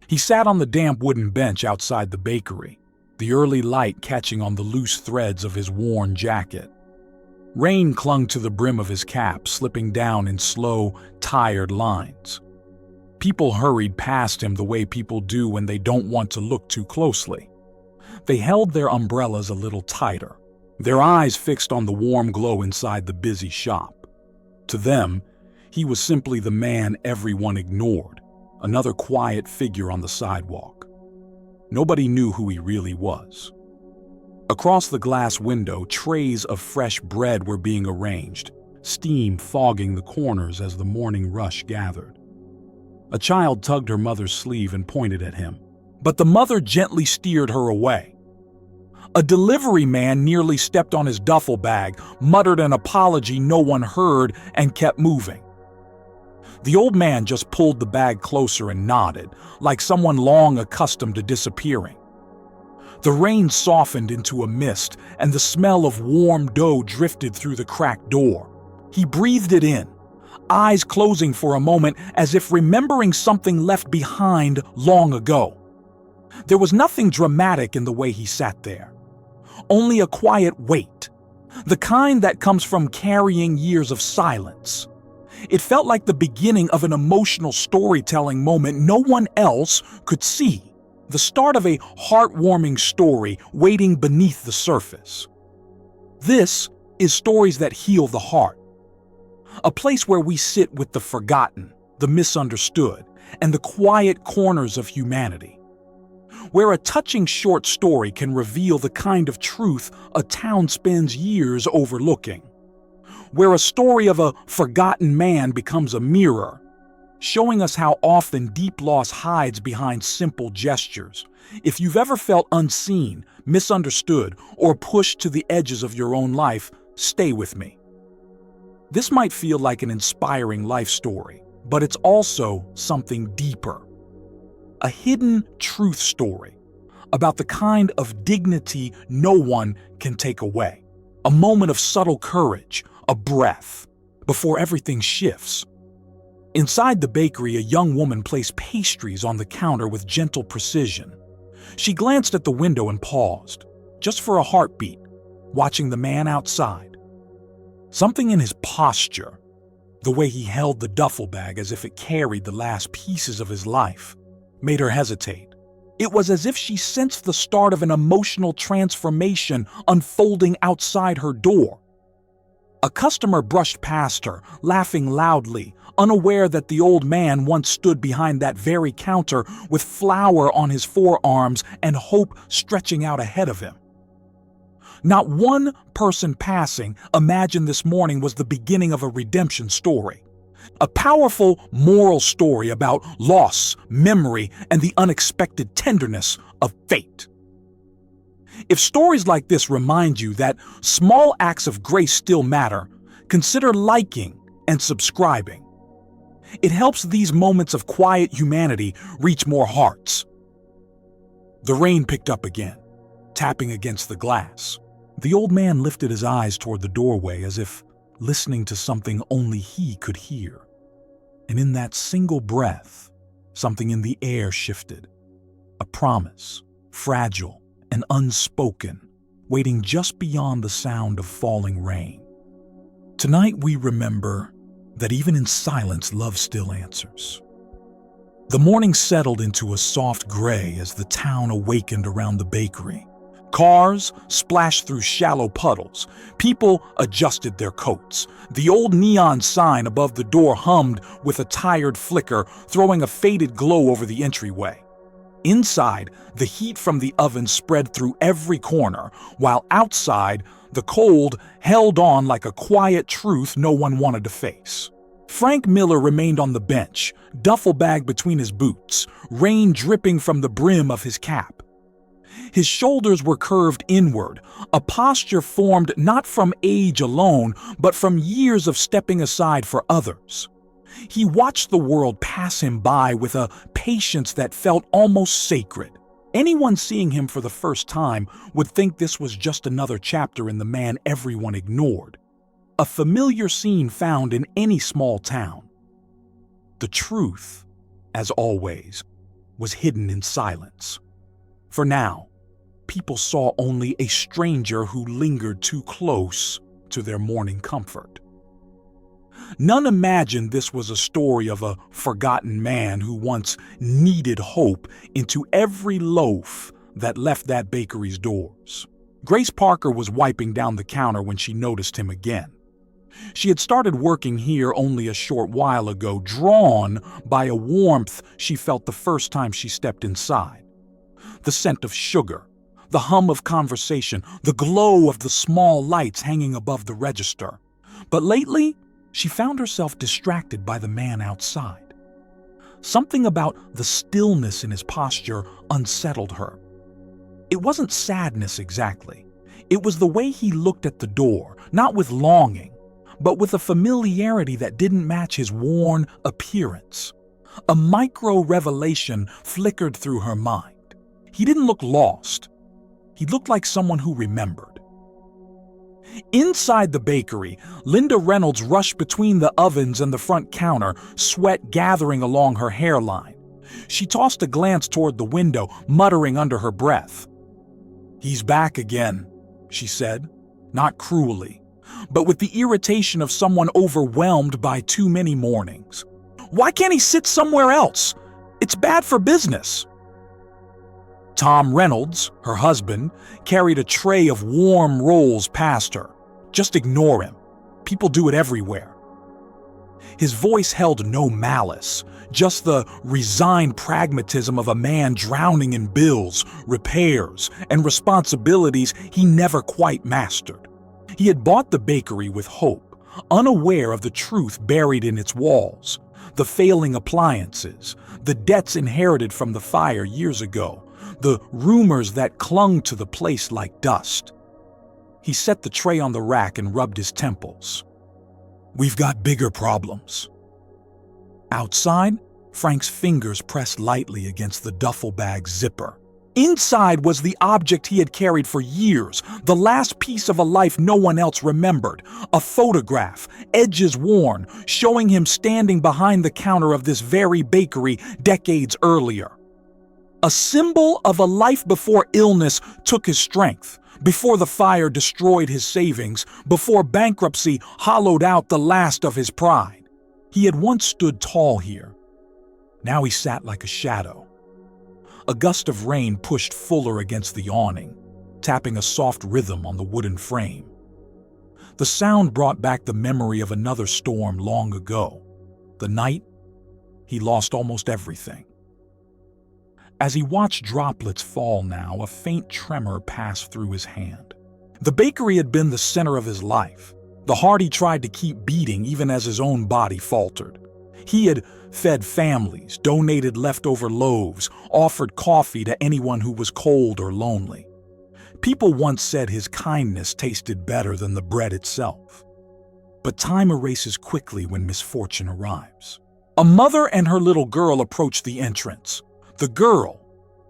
He sat on the damp wooden bench outside the bakery, the early light catching on the loose threads of his worn jacket. Rain clung to the brim of his cap, slipping down in slow, tired lines. People hurried past him the way people do when they don't want to look too closely. They held their umbrellas a little tighter, their eyes fixed on the warm glow inside the busy shop. To them, he was simply the man everyone ignored, another quiet figure on the sidewalk. Nobody knew who he really was. Across the glass window, trays of fresh bread were being arranged, steam fogging the corners as the morning rush gathered. A child tugged her mother's sleeve and pointed at him, but the mother gently steered her away. A delivery man nearly stepped on his duffel bag, muttered an apology no one heard, and kept moving. The old man just pulled the bag closer and nodded, like someone long accustomed to disappearing. The rain softened into a mist, and the smell of warm dough drifted through the cracked door. He breathed it in, eyes closing for a moment as if remembering something left behind long ago. There was nothing dramatic in the way he sat there, only a quiet weight, the kind that comes from carrying years of silence. It felt like the beginning of an emotional storytelling moment no one else could see. The start of a heartwarming story waiting beneath the surface. This is Stories That Heal the Heart, a place where we sit with the forgotten, the misunderstood, and the quiet corners of humanity. Where a touching short story can reveal the kind of truth a town spends years overlooking. Where a story of a forgotten man becomes a mirror, showing us how often deep loss hides behind simple gestures. If you've ever felt unseen, misunderstood, or pushed to the edges of your own life, stay with me. This might feel like an inspiring life story, but it's also something deeper. A hidden truth story about the kind of dignity no one can take away. A moment of subtle courage, a breath, before everything shifts. Inside the bakery, a young woman placed pastries on the counter with gentle precision. She glanced at the window and paused, just for a heartbeat, watching the man outside. Something in his posture, the way he held the duffel bag as if it carried the last pieces of his life, made her hesitate. It was as if she sensed the start of an emotional transformation unfolding outside her door. A customer brushed past her, laughing loudly, unaware that the old man once stood behind that very counter with flour on his forearms and hope stretching out ahead of him. Not one person passing imagined this morning was the beginning of a redemption story. A powerful moral story about loss, memory, and the unexpected tenderness of fate. If stories like this remind you that small acts of grace still matter, consider liking and subscribing. It helps these moments of quiet humanity reach more hearts. The rain picked up again, tapping against the glass. The old man lifted his eyes toward the doorway as if listening to something only he could hear. And in that single breath, something in the air shifted. A promise, fragile and unspoken, waiting just beyond the sound of falling rain. Tonight we remember that even in silence, love still answers. The morning settled into a soft gray as the town awakened around the bakery. Cars splashed through shallow puddles. People adjusted their coats. The old neon sign above the door hummed with a tired flicker, throwing a faded glow over the entryway. Inside, the heat from the oven spread through every corner, while outside, the cold held on like a quiet truth no one wanted to face. Frank Miller remained on the bench, duffel bag between his boots, rain dripping from the brim of his cap. His shoulders were curved inward, a posture formed not from age alone, but from years of stepping aside for others. He watched the world pass him by with a patience that felt almost sacred. Anyone seeing him for the first time would think this was just another chapter in the man everyone ignored. A familiar scene found in any small town. The truth, as always, was hidden in silence. For now, people saw only a stranger who lingered too close to their morning comfort. None imagined this was a story of a forgotten man who once kneaded hope into every loaf that left that bakery's doors. Grace Parker was wiping down the counter when she noticed him again. She had started working here only a short while ago, drawn by a warmth she felt the first time she stepped inside. The scent of sugar, the hum of conversation, the glow of the small lights hanging above the register. But lately, she found herself distracted by the man outside. Something about the stillness in his posture unsettled her. It wasn't sadness exactly. It was the way he looked at the door, not with longing, but with a familiarity that didn't match his worn appearance. A micro-revelation flickered through her mind. He didn't look lost. He looked like someone who remembered. Inside the bakery, Linda Reynolds rushed between the ovens and the front counter, sweat gathering along her hairline. She tossed a glance toward the window, muttering under her breath. "He's back again," she said, not cruelly, but with the irritation of someone overwhelmed by too many mornings. "Why can't he sit somewhere else? It's bad for business." Tom Reynolds, her husband, carried a tray of warm rolls past her. "Just ignore him. People do it everywhere." His voice held no malice, just the resigned pragmatism of a man drowning in bills, repairs, and responsibilities he never quite mastered. He had bought the bakery with hope, unaware of the truth buried in its walls, the failing appliances, the debts inherited from the fire years ago, the rumors that clung to the place like dust. He set the tray on the rack and rubbed his temples. "We've got bigger problems." Outside, Frank's fingers pressed lightly against the duffel bag's zipper. Inside was the object he had carried for years, the last piece of a life no one else remembered, a photograph, edges worn, showing him standing behind the counter of this very bakery decades earlier. A symbol of a life before illness took his strength, before the fire destroyed his savings, before bankruptcy hollowed out the last of his pride. He had once stood tall here. Now he sat like a shadow. A gust of rain pushed fuller against the awning, tapping a soft rhythm on the wooden frame. The sound brought back the memory of another storm long ago, the night he lost almost everything. As he watched droplets fall now, a faint tremor passed through his hand. The bakery had been the center of his life, the heart he tried to keep beating even as his own body faltered. He had fed families, donated leftover loaves, offered coffee to anyone who was cold or lonely. People once said his kindness tasted better than the bread itself. But time erases quickly when misfortune arrives. A mother and her little girl approached the entrance. The girl,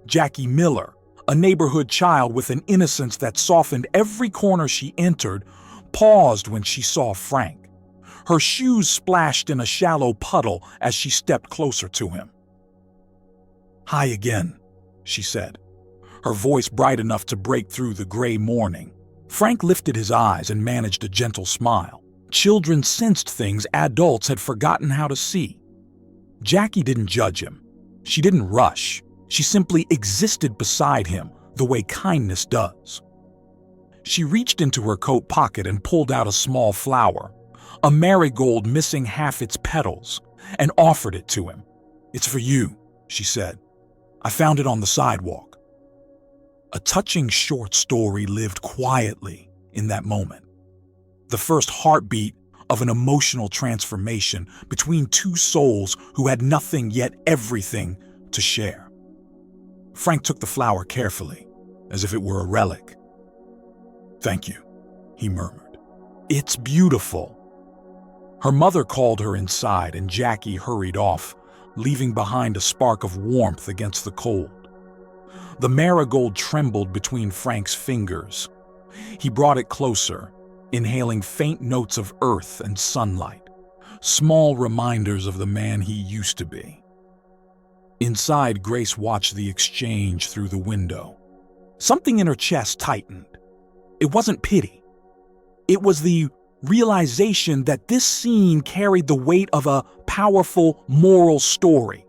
Jackie Miller, a neighborhood child with an innocence that softened every corner she entered, paused when she saw Frank. Her shoes splashed in a shallow puddle as she stepped closer to him. "Hi again," she said, her voice bright enough to break through the gray morning. Frank lifted his eyes and managed a gentle smile. Children sensed things adults had forgotten how to see. Jackie didn't judge him. She didn't rush. She simply existed beside him, the way kindness does. She reached into her coat pocket and pulled out a small flower, a marigold missing half its petals, and offered it to him. "It's for you," she said. "I found it on the sidewalk." A touching short story lived quietly in that moment. The first heartbeat of an emotional transformation between two souls who had nothing yet everything to share. Frank took the flower carefully, as if it were a relic. "Thank you," he murmured. "It's beautiful." Her mother called her inside and Jackie hurried off, leaving behind a spark of warmth against the cold. The marigold trembled between Frank's fingers. He brought it closer, inhaling faint notes of earth and sunlight, small reminders of the man he used to be. Inside, Grace watched the exchange through the window. Something in her chest tightened. It wasn't pity. It was the realization that this scene carried the weight of a powerful moral story.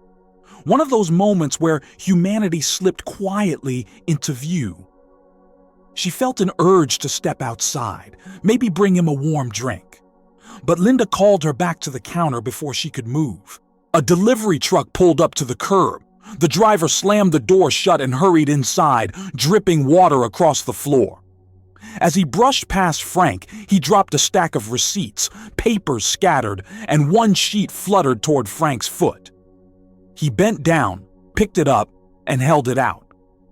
One of those moments where humanity slipped quietly into view. She felt an urge to step outside, maybe bring him a warm drink. But Linda called her back to the counter before she could move. A delivery truck pulled up to the curb. The driver slammed the door shut and hurried inside, dripping water across the floor. As he brushed past Frank, he dropped a stack of receipts, papers scattered, and one sheet fluttered toward Frank's foot. He bent down, picked it up, and held it out.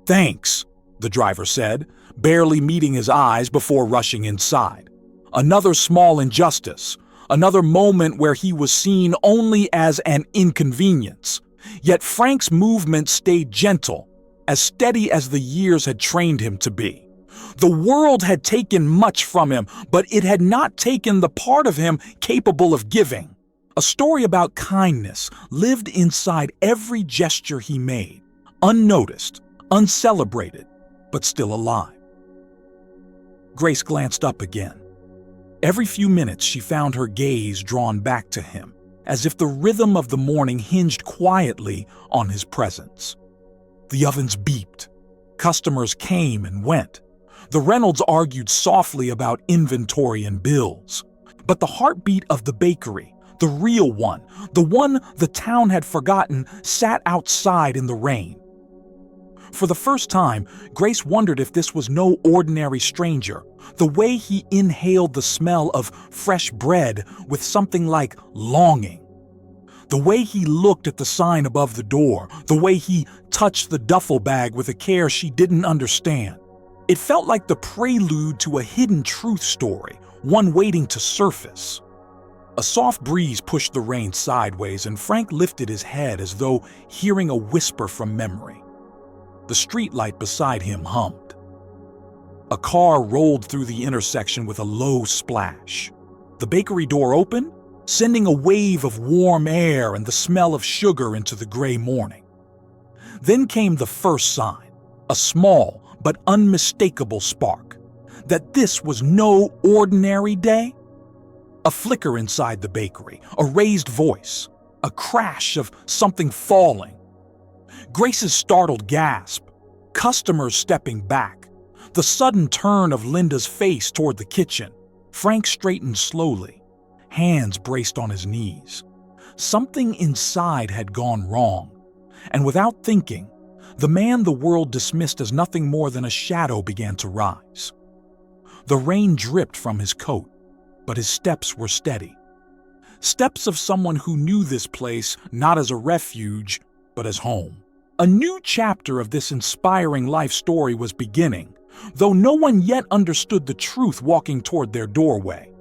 "Thanks," the driver said, barely meeting his eyes before rushing inside. Another small injustice, another moment where he was seen only as an inconvenience. Yet Frank's movement stayed gentle, as steady as the years had trained him to be. The world had taken much from him, but it had not taken the part of him capable of giving. A story about kindness lived inside every gesture he made, unnoticed, uncelebrated, but still alive. Grace glanced up again. Every few minutes she found her gaze drawn back to him, as if the rhythm of the morning hinged quietly on his presence. The ovens beeped. Customers came and went. The Reynolds argued softly about inventory and bills. But the heartbeat of the bakery, the real one, the one the town had forgotten, sat outside in the rain. For the first time, Grace wondered if this was no ordinary stranger. The way he inhaled the smell of fresh bread with something like longing. The way he looked at the sign above the door. The way he touched the duffel bag with a care she didn't understand. It felt like the prelude to a hidden truth story, one waiting to surface. A soft breeze pushed the rain sideways, and Frank lifted his head as though hearing a whisper from memory. The streetlight beside him hummed. A car rolled through the intersection with a low splash. The bakery door opened, sending a wave of warm air and the smell of sugar into the gray morning. Then came the first sign, a small but unmistakable spark, that this was no ordinary day. A flicker inside the bakery, a raised voice, a crash of something falling. Grace's startled gasp, customers stepping back, the sudden turn of Linda's face toward the kitchen. Frank straightened slowly, hands braced on his knees. Something inside had gone wrong, and without thinking, the man the world dismissed as nothing more than a shadow began to rise. The rain dripped from his coat, but his steps were steady. Steps of someone who knew this place not as a refuge, but as home. A new chapter of this inspiring life story was beginning, though no one yet understood the truth walking toward their doorway.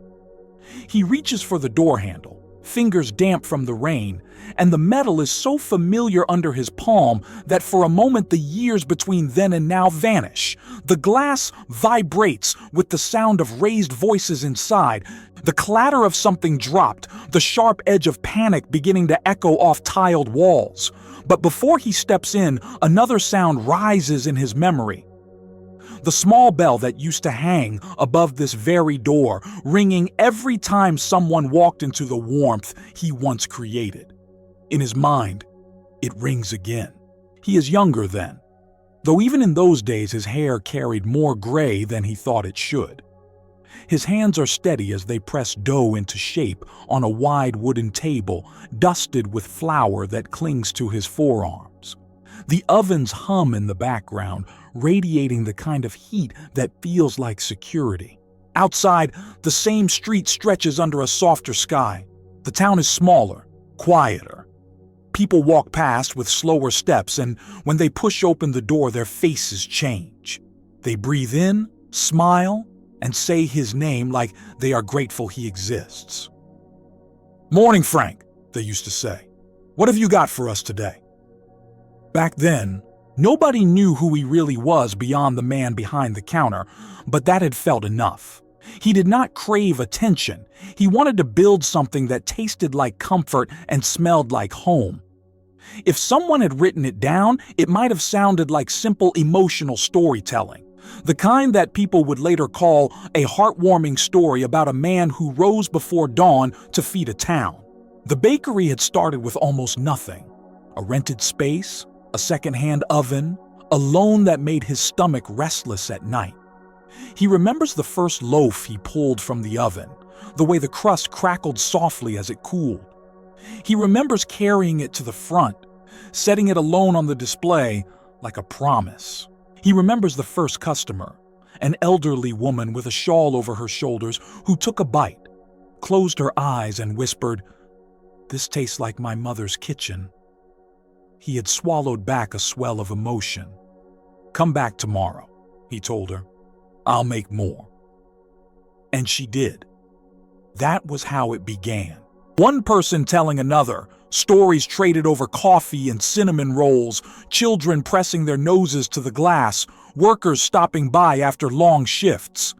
He reaches for the door handle, fingers damp from the rain, and the metal is so familiar under his palm that for a moment the years between then and now vanish. The glass vibrates with the sound of raised voices inside, the clatter of something dropped, the sharp edge of panic beginning to echo off tiled walls. But before he steps in, another sound rises in his memory. The small bell that used to hang above this very door, ringing every time someone walked into the warmth he once created. In his mind, it rings again. He is younger then, though even in those days his hair carried more gray than he thought it should. His hands are steady as they press dough into shape on a wide wooden table, dusted with flour that clings to his forearms. The ovens hum in the background, radiating the kind of heat that feels like security. Outside, the same street stretches under a softer sky. The town is smaller, quieter. People walk past with slower steps, and when they push open the door, their faces change. They breathe in, smile, and say his name like they are grateful he exists. "Morning, Frank," they used to say. "What have you got for us today?" Back then, nobody knew who he really was beyond the man behind the counter, but that had felt enough. He did not crave attention. He wanted to build something that tasted like comfort and smelled like home. If someone had written it down, it might have sounded like simple emotional storytelling, the kind that people would later call a heartwarming story about a man who rose before dawn to feed a town. The bakery had started with almost nothing: a rented space, a second-hand oven, a loan that made his stomach restless at night. He remembers the first loaf he pulled from the oven, the way the crust crackled softly as it cooled. He remembers carrying it to the front, setting it alone on the display like a promise. He remembers the first customer, an elderly woman with a shawl over her shoulders who took a bite, closed her eyes and whispered, "This tastes like my mother's kitchen." He had swallowed back a swell of emotion. "Come back tomorrow," he told her. "I'll make more." And she did. That was how it began. One person telling another, stories traded over coffee and cinnamon rolls, children pressing their noses to the glass, workers stopping by after long shifts.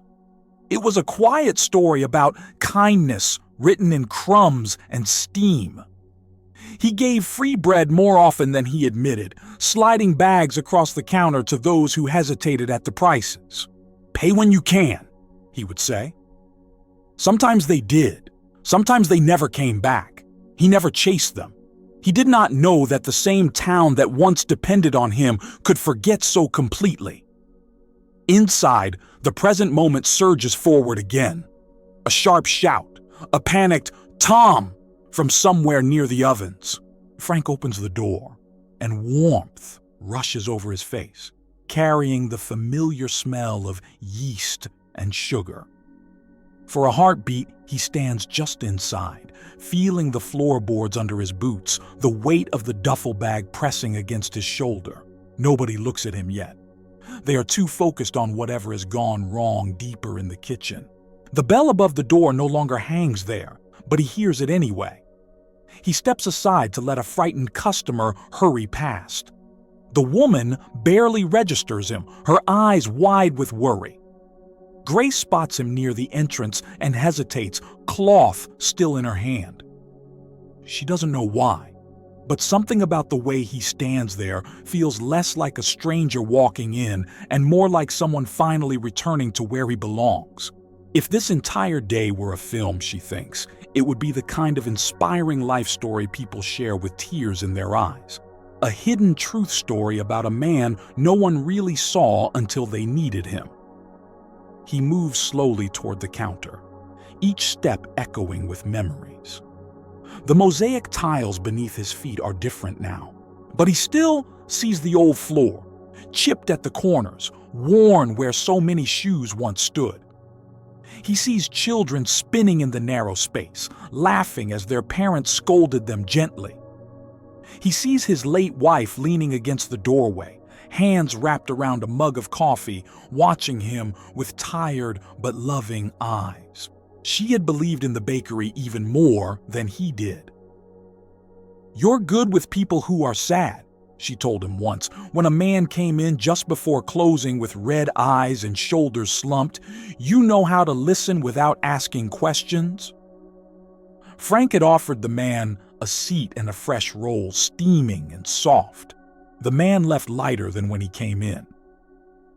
It was a quiet story about kindness written in crumbs and steam. He gave free bread more often than he admitted, sliding bags across the counter to those who hesitated at the prices. "Pay when you can," he would say. Sometimes they did. Sometimes they never came back. He never chased them. He did not know that the same town that once depended on him could forget so completely. Inside, the present moment surges forward again. A sharp shout, a panicked "Tom!" from somewhere near the ovens. Frank opens the door, and warmth rushes over his face, carrying the familiar smell of yeast and sugar. For a heartbeat, he stands just inside, feeling the floorboards under his boots, the weight of the duffel bag pressing against his shoulder. Nobody looks at him yet. They are too focused on whatever has gone wrong deeper in the kitchen. The bell above the door no longer hangs there, but he hears it anyway. He steps aside to let a frightened customer hurry past. The woman barely registers him, her eyes wide with worry. Grace spots him near the entrance and hesitates, cloth still in her hand. She doesn't know why, but something about the way he stands there feels less like a stranger walking in and more like someone finally returning to where he belongs. If this entire day were a film, she thinks, it would be the kind of inspiring life story people share with tears in their eyes. A hidden truth story about a man no one really saw until they needed him. He moves slowly toward the counter, each step echoing with memories. The mosaic tiles beneath his feet are different now, but he still sees the old floor, chipped at the corners, worn where so many shoes once stood. He sees children spinning in the narrow space, laughing as their parents scolded them gently. He sees his late wife leaning against the doorway, hands wrapped around a mug of coffee, watching him with tired but loving eyes. She had believed in the bakery even more than he did. "You're good with people who are sad," she told him once, when a man came in just before closing with red eyes and shoulders slumped. "You know how to listen without asking questions." Frank had offered the man a seat and a fresh roll, steaming and soft. The man left lighter than when he came in.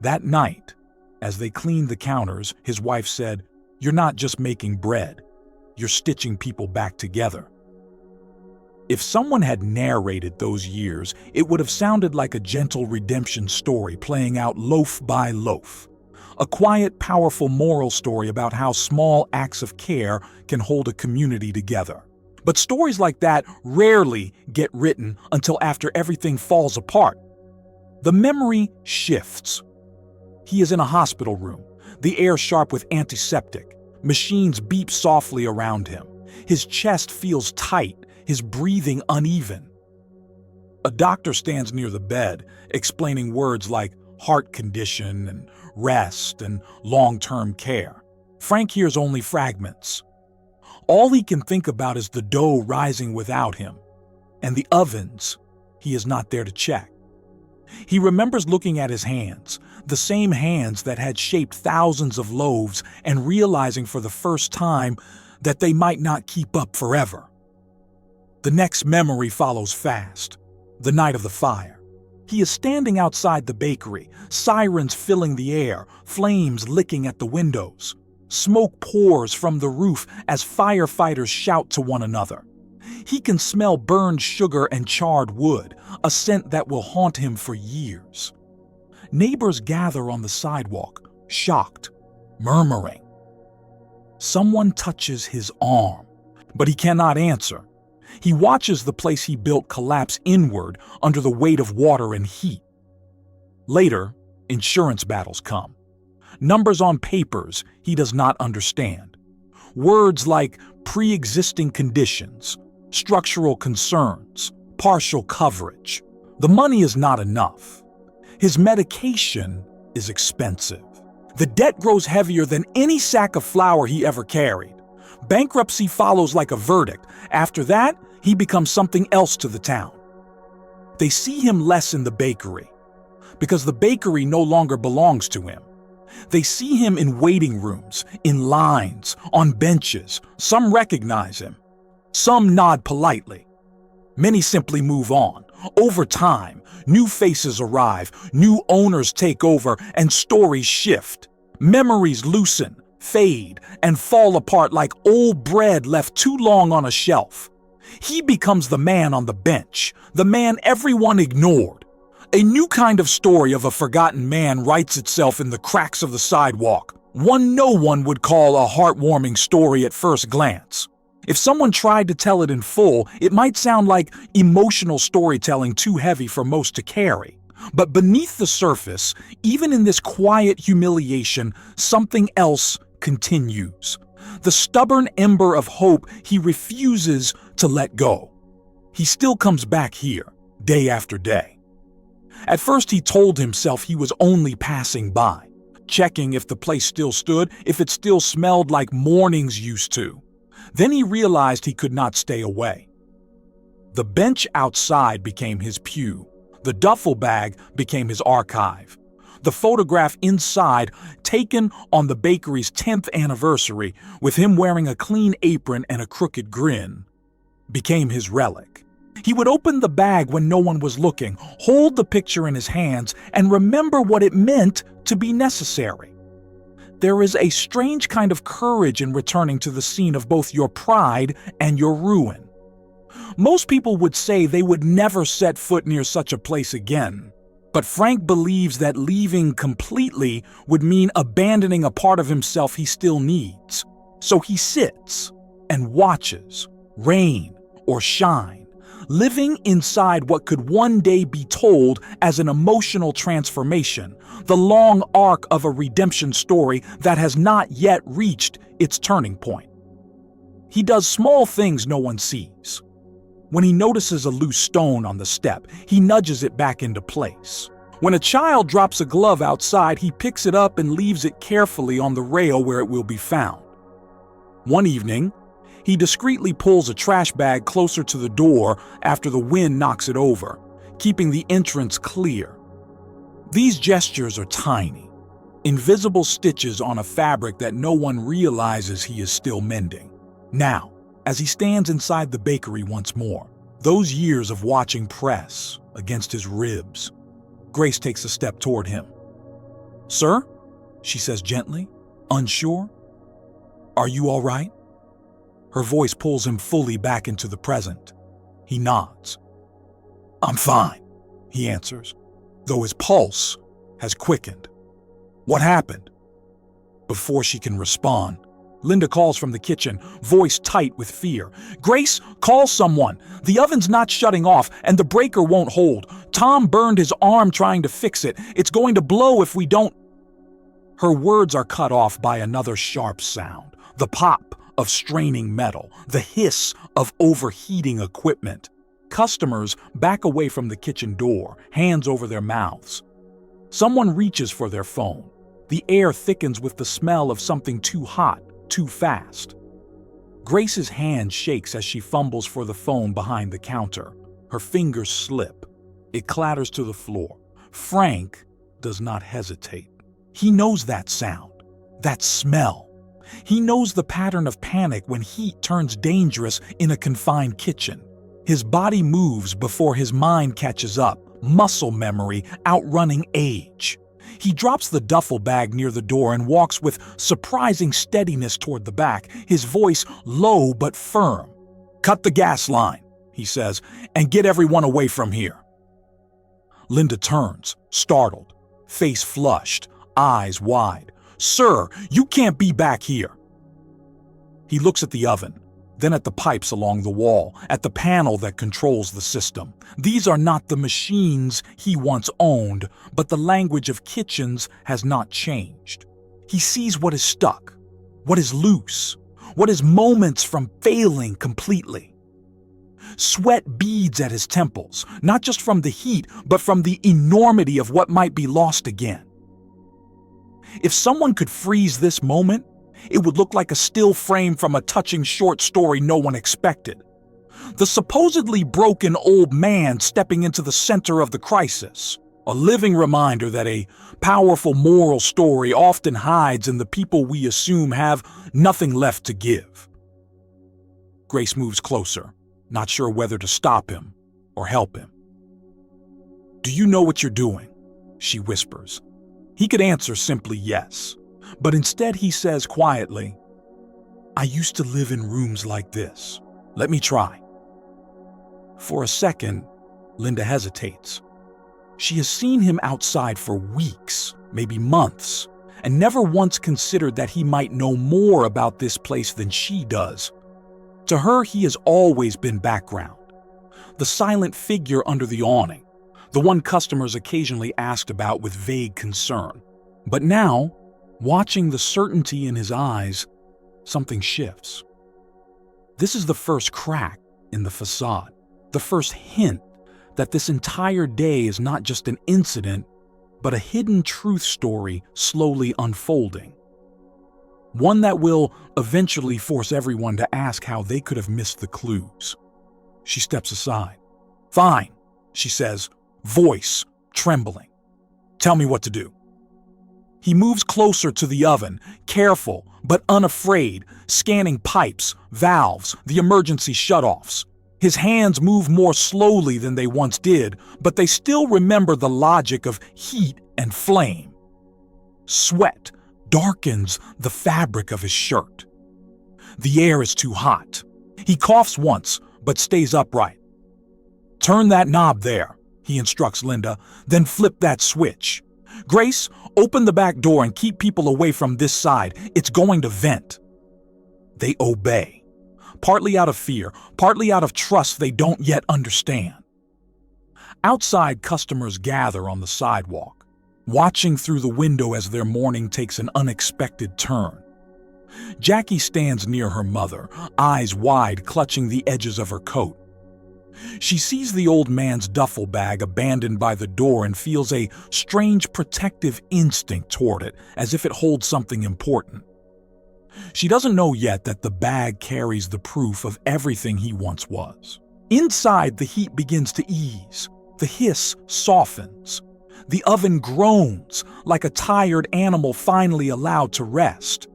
That night, as they cleaned the counters, his wife said, "You're not just making bread, you're stitching people back together." If someone had narrated those years, it would have sounded like a gentle redemption story playing out loaf by loaf. A quiet, powerful moral story about how small acts of care can hold a community together. But stories like that rarely get written until after everything falls apart. The memory shifts. He is in a hospital room, the air sharp with antiseptic. Machines beep softly around him. His chest feels tight, his breathing uneven. A doctor stands near the bed, explaining words like heart condition and rest and long-term care. Frank hears only fragments. All he can think about is the dough rising without him, and the ovens he is not there to check. He remembers looking at his hands, the same hands that had shaped thousands of loaves, and realizing for the first time that they might not keep up forever. The next memory follows fast. The night of the fire. He is standing outside the bakery, sirens filling the air, flames licking at the windows. Smoke pours from the roof as firefighters shout to one another. He can smell burned sugar and charred wood, a scent that will haunt him for years. Neighbors gather on the sidewalk, shocked, murmuring. Someone touches his arm, but he cannot answer. He watches the place he built collapse inward under the weight of water and heat. Later, insurance battles come. Numbers on papers he does not understand. Words like pre-existing conditions, structural concerns, partial coverage. The money is not enough. His medication is expensive. The debt grows heavier than any sack of flour he ever carried. Bankruptcy follows like a verdict. After that, he becomes something else to the town. They see him less in the bakery, because the bakery no longer belongs to him. They see him in waiting rooms, in lines, on benches. Some recognize him. Some nod politely. Many simply move on. Over time, new faces arrive, new owners take over, and stories shift. Memories loosen, fade, and fall apart like old bread left too long on a shelf. He becomes the man on the bench, the man everyone ignored. A new kind of story of a forgotten man writes itself in the cracks of the sidewalk, one no one would call a heartwarming story at first glance. If someone tried to tell it in full, it might sound like emotional storytelling too heavy for most to carry. But beneath the surface, even in this quiet humiliation, something else continues. The stubborn ember of hope he refuses to let go. He still comes back here, day after day. At first he told himself he was only passing by, checking if the place still stood, if it still smelled like mornings used to. Then he realized he could not stay away. The bench outside became his pew. The duffel bag became his archive. The photograph inside, taken on the bakery's 10th anniversary, with him wearing a clean apron and a crooked grin, became his relic. He would open the bag when no one was looking, hold the picture in his hands, and remember what it meant to be necessary. There is a strange kind of courage in returning to the scene of both your pride and your ruin. Most people would say they would never set foot near such a place again. But Frank believes that leaving completely would mean abandoning a part of himself he still needs. So he sits and watches, rain or shine, living inside what could one day be told as an emotional transformation, the long arc of a redemption story that has not yet reached its turning point. He does small things no one sees. When he notices a loose stone on the step, he nudges it back into place. When a child drops a glove outside, he picks it up and leaves it carefully on the rail where it will be found. One evening, he discreetly pulls a trash bag closer to the door after the wind knocks it over, keeping the entrance clear. These gestures are tiny, invisible stitches on a fabric that no one realizes he is still mending. Now, as he stands inside the bakery once more, those years of watching press against his ribs, Grace takes a step toward him. "Sir?" she says gently, unsure. "Are you all right?" Her voice pulls him fully back into the present. He nods. "I'm fine," he answers, though his pulse has quickened. "What happened?" Before she can respond, Linda calls from the kitchen, voice tight with fear. "Grace, call someone. The oven's not shutting off, and the breaker won't hold. Tom burned his arm trying to fix it. It's going to blow if we don't..." Her words are cut off by another sharp sound, the pop of straining metal, the hiss of overheating equipment. Customers back away from the kitchen door, hands over their mouths. Someone reaches for their phone. The air thickens with the smell of something too hot, too fast. Grace's hand shakes as she fumbles for the phone behind the counter. Her fingers slip. It clatters to the floor. Frank does not hesitate. He knows that sound, that smell. He knows the pattern of panic when heat turns dangerous in a confined kitchen. His body moves before his mind catches up, muscle memory outrunning age. He drops the duffel bag near the door and walks with surprising steadiness toward the back, his voice low but firm. "Cut the gas line," he says, "and get everyone away from here." Linda turns, startled, face flushed, eyes wide. "Sir, you can't be back here." He looks at the oven, then at the pipes along the wall, at the panel that controls the system. These are not the machines he once owned, but the language of kitchens has not changed. He sees what is stuck, what is loose, what is moments from failing completely. Sweat beads at his temples, not just from the heat, but from the enormity of what might be lost again. If someone could freeze this moment, it would look like a still frame from a touching short story no one expected. The supposedly broken old man stepping into the center of the crisis, a living reminder that a powerful moral story often hides in the people we assume have nothing left to give. Grace moves closer, not sure whether to stop him or help him. "Do you know what you're doing?" she whispers. He could answer simply yes. But instead he says quietly, "I used to live in rooms like this. Let me try." For a second, Linda hesitates. She has seen him outside for weeks, maybe months, and never once considered that he might know more about this place than she does. To her, he has always been background. The silent figure under the awning, the one customers occasionally asked about with vague concern. But now, watching the certainty in his eyes, something shifts. This is the first crack in the facade, the first hint that this entire day is not just an incident, but a hidden truth story slowly unfolding. One that will eventually force everyone to ask how they could have missed the clues. She steps aside. "Fine," she says, voice trembling. "Tell me what to do." He moves closer to the oven, careful but unafraid, scanning pipes, valves, the emergency shutoffs. His hands move more slowly than they once did, but they still remember the logic of heat and flame. Sweat darkens the fabric of his shirt. The air is too hot. He coughs once, but stays upright. "Turn that knob there," he instructs Linda, "then flip that switch. Grace, open the back door and keep people away from this side. It's going to vent." They obey, partly out of fear, partly out of trust they don't yet understand. Outside, customers gather on the sidewalk, watching through the window as their morning takes an unexpected turn. Jackie stands near her mother, eyes wide, clutching the edges of her coat. She sees the old man's duffel bag abandoned by the door and feels a strange protective instinct toward it, as if it holds something important. She doesn't know yet that the bag carries the proof of everything he once was. Inside, the heat begins to ease. The hiss softens. The oven groans like a tired animal finally allowed to rest.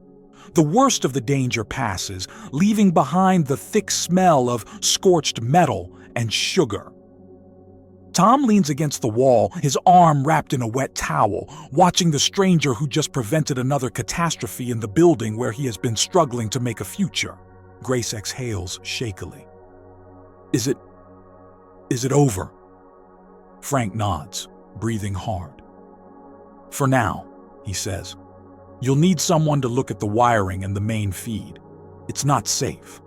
The worst of the danger passes, leaving behind the thick smell of scorched metal and sugar. Tom leans against the wall, his arm wrapped in a wet towel, watching the stranger who just prevented another catastrophe in the building where he has been struggling to make a future. Grace exhales shakily. Is it over?" Frank nods, breathing hard. "For now," he says. "You'll need someone to look at the wiring and the main feed. It's not safe."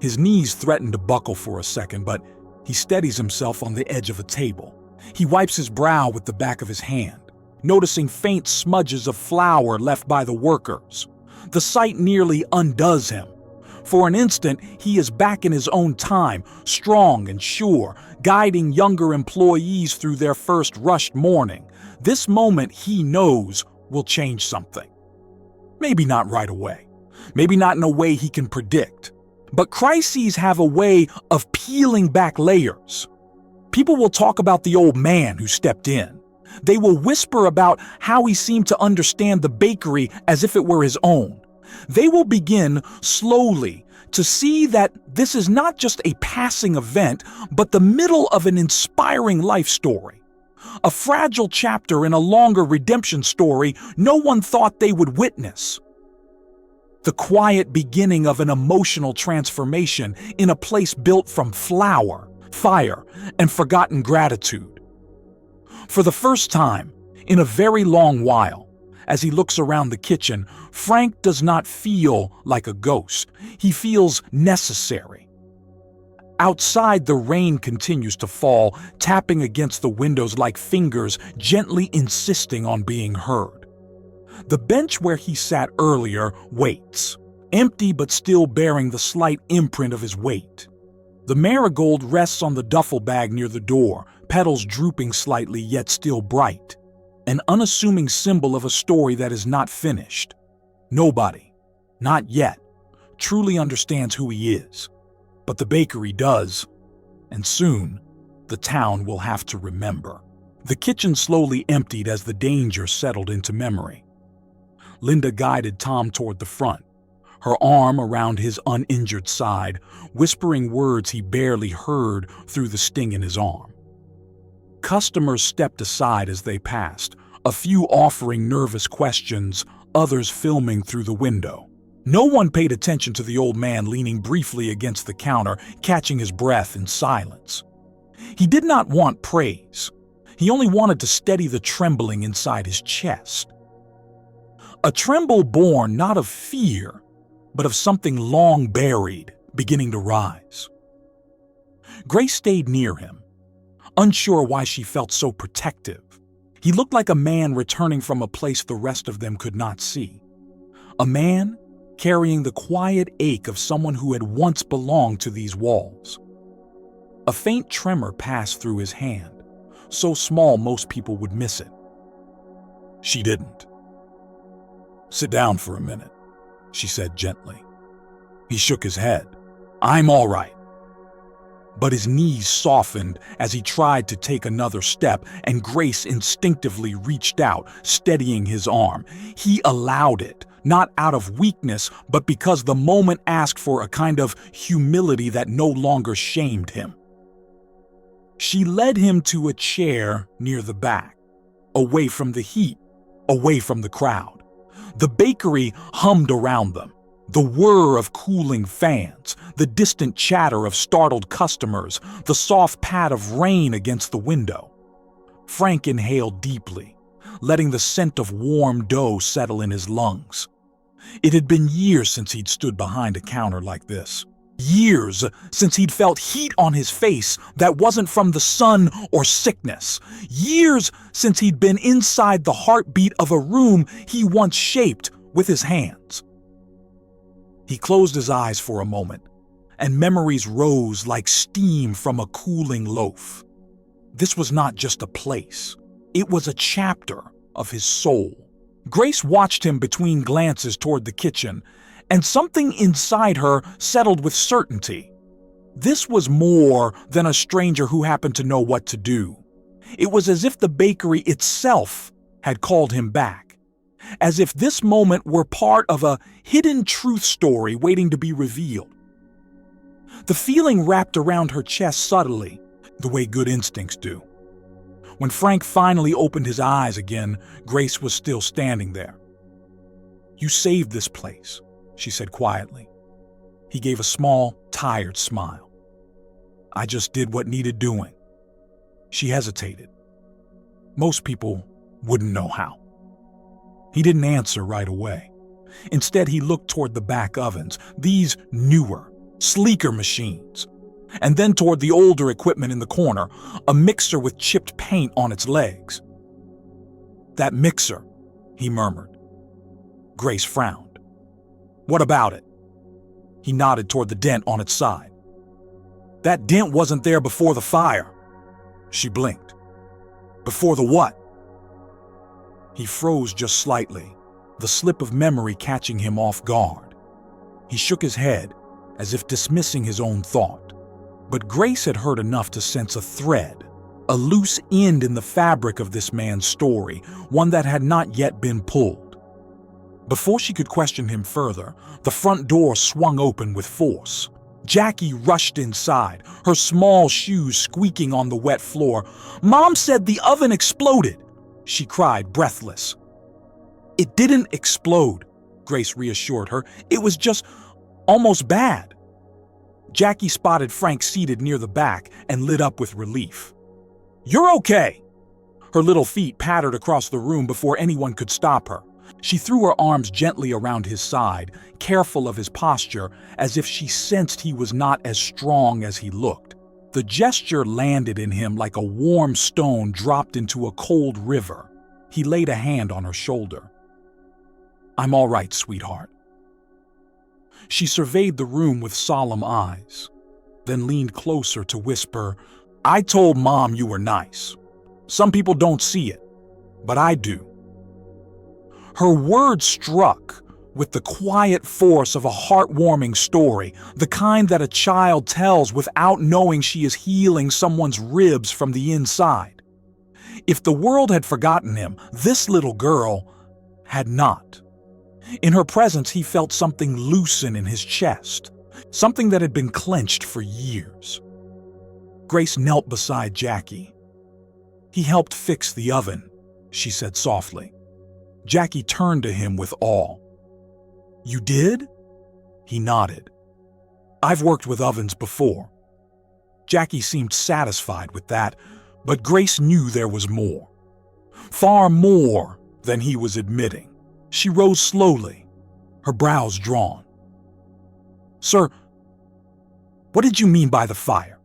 His knees threaten to buckle for a second, but he steadies himself on the edge of a table. He wipes his brow with the back of his hand, noticing faint smudges of flour left by the workers. The sight nearly undoes him. For an instant, he is back in his own time, strong and sure, guiding younger employees through their first rushed morning. This moment, he knows, will change something. Maybe not right away. Maybe not in a way he can predict. But crises have a way of peeling back layers. People will talk about the old man who stepped in. They will whisper about how he seemed to understand the bakery as if it were his own. They will begin, slowly, To see that this is not just a passing event, but the middle of an inspiring life story. A fragile chapter in a longer redemption story no one thought they would witness. The quiet beginning of an emotional transformation in a place built from flour, fire, and forgotten gratitude. For the first time, in a very long while, as he looks around the kitchen, Frank does not feel like a ghost. He feels necessary. Outside, the rain continues to fall, tapping against the windows like fingers gently insisting on being heard. The bench where he sat earlier waits, empty but still bearing the slight imprint of his weight. The marigold rests on the duffel bag near the door, petals drooping slightly yet still bright. An unassuming symbol of a story that is not finished. Nobody, not yet, truly understands who he is. But the bakery does, and soon, the town will have to remember. The kitchen slowly emptied as the danger settled into memory. Linda guided Tom toward the front, her arm around his uninjured side, whispering words he barely heard through the sting in his arm. Customers stepped aside as they passed, a few offering nervous questions, others filming through the window. No one paid attention to the old man leaning briefly against the counter, catching his breath in silence. He did not want praise. He only wanted to steady the trembling inside his chest. A tremble born not of fear, but of something long buried, beginning to rise. Grace stayed near him, unsure why she felt so protective. He looked like a man returning from a place the rest of them could not see. A man carrying the quiet ache of someone who had once belonged to these walls. A faint tremor passed through his hand, so small most people would miss it. She didn't. "Sit down for a minute," she said gently. He shook his head. "I'm all right." But his knees softened as he tried to take another step, and Grace instinctively reached out, steadying his arm. He allowed it, not out of weakness, but because the moment asked for a kind of humility that no longer shamed him. She led him to a chair near the back, away from the heat, away from the crowd. The bakery hummed around them. The whir of cooling fans, the distant chatter of startled customers, the soft pat of rain against the window. Frank inhaled deeply, letting the scent of warm dough settle in his lungs. It had been years since he'd stood behind a counter like this. Years since he'd felt heat on his face that wasn't from the sun or sickness. Years since he'd been inside the heartbeat of a room he once shaped with his hands. He closed his eyes for a moment, and memories rose like steam from a cooling loaf. This was not just a place. It was a chapter of his soul. Grace watched him between glances toward the kitchen, and something inside her settled with certainty. This was more than a stranger who happened to know what to do. It was as if the bakery itself had called him back. As if this moment were part of a hidden truth story waiting to be revealed. The feeling wrapped around her chest subtly, the way good instincts do. When Frank finally opened his eyes again, Grace was still standing there. "You saved this place," she said quietly. He gave a small, tired smile. "I just did what needed doing." She hesitated. Most people wouldn't know how. He didn't answer right away. Instead, he looked toward the back ovens, these newer, sleeker machines, and then toward the older equipment in the corner, a mixer with chipped paint on its legs. "That mixer," he murmured. Grace frowned. "What about it?" He nodded toward the dent on its side. "That dent wasn't there before the fire." She blinked. "Before the what?" He froze just slightly, the slip of memory catching him off guard. He shook his head, as if dismissing his own thought. But Grace had heard enough to sense a thread, a loose end in the fabric of this man's story, one that had not yet been pulled. Before she could question him further, the front door swung open with force. Jackie rushed inside, her small shoes squeaking on the wet floor. "Mom said the oven exploded," she cried, breathless. "It didn't explode," Grace reassured her. "It was just almost bad." Jackie spotted Frank seated near the back and lit up with relief. "You're okay." Her little feet pattered across the room before anyone could stop her. She threw her arms gently around his side, careful of his posture, as if she sensed he was not as strong as he looked. The gesture landed in him like a warm stone dropped into a cold river. He laid a hand on her shoulder. "I'm all right, sweetheart." She surveyed the room with solemn eyes, then leaned closer to whisper, "I told Mom you were nice. Some people don't see it, but I do." Her words struck with the quiet force of a heartwarming story, the kind that a child tells without knowing she is healing someone's ribs from the inside. If the world had forgotten him, this little girl had not. In her presence, he felt something loosen in his chest, something that had been clenched for years. Grace knelt beside Jackie. "He helped fix the oven," she said softly. Jackie turned to him with awe. "You did?" He nodded. "I've worked with ovens before." Jackie seemed satisfied with that, but Grace knew there was more. Far more than he was admitting. She rose slowly, her brows drawn. "Sir, what did you mean by the fire?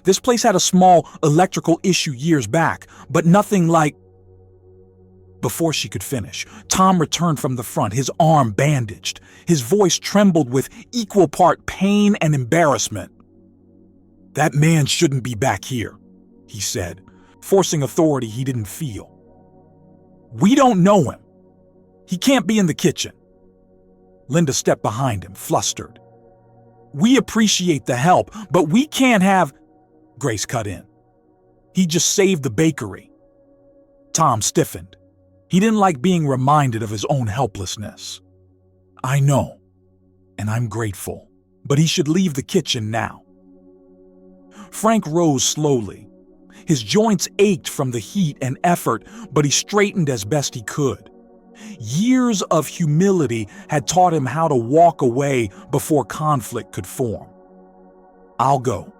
This place had a small electrical issue years back, but nothing like—" Before she could finish, Tom returned from the front, his arm bandaged. His voice trembled with equal part pain and embarrassment. "That man shouldn't be back here," he said, forcing authority he didn't feel. "We don't know him. He can't be in the kitchen." Linda stepped behind him, flustered. "We appreciate the help, but we can't have—" Grace cut in. "He just saved the bakery." Tom stiffened. He didn't like being reminded of his own helplessness. "I know, and I'm grateful, but he should leave the kitchen now." Frank rose slowly. His joints ached from the heat and effort, but he straightened as best he could. Years of humility had taught him how to walk away before conflict could form. "I'll go,"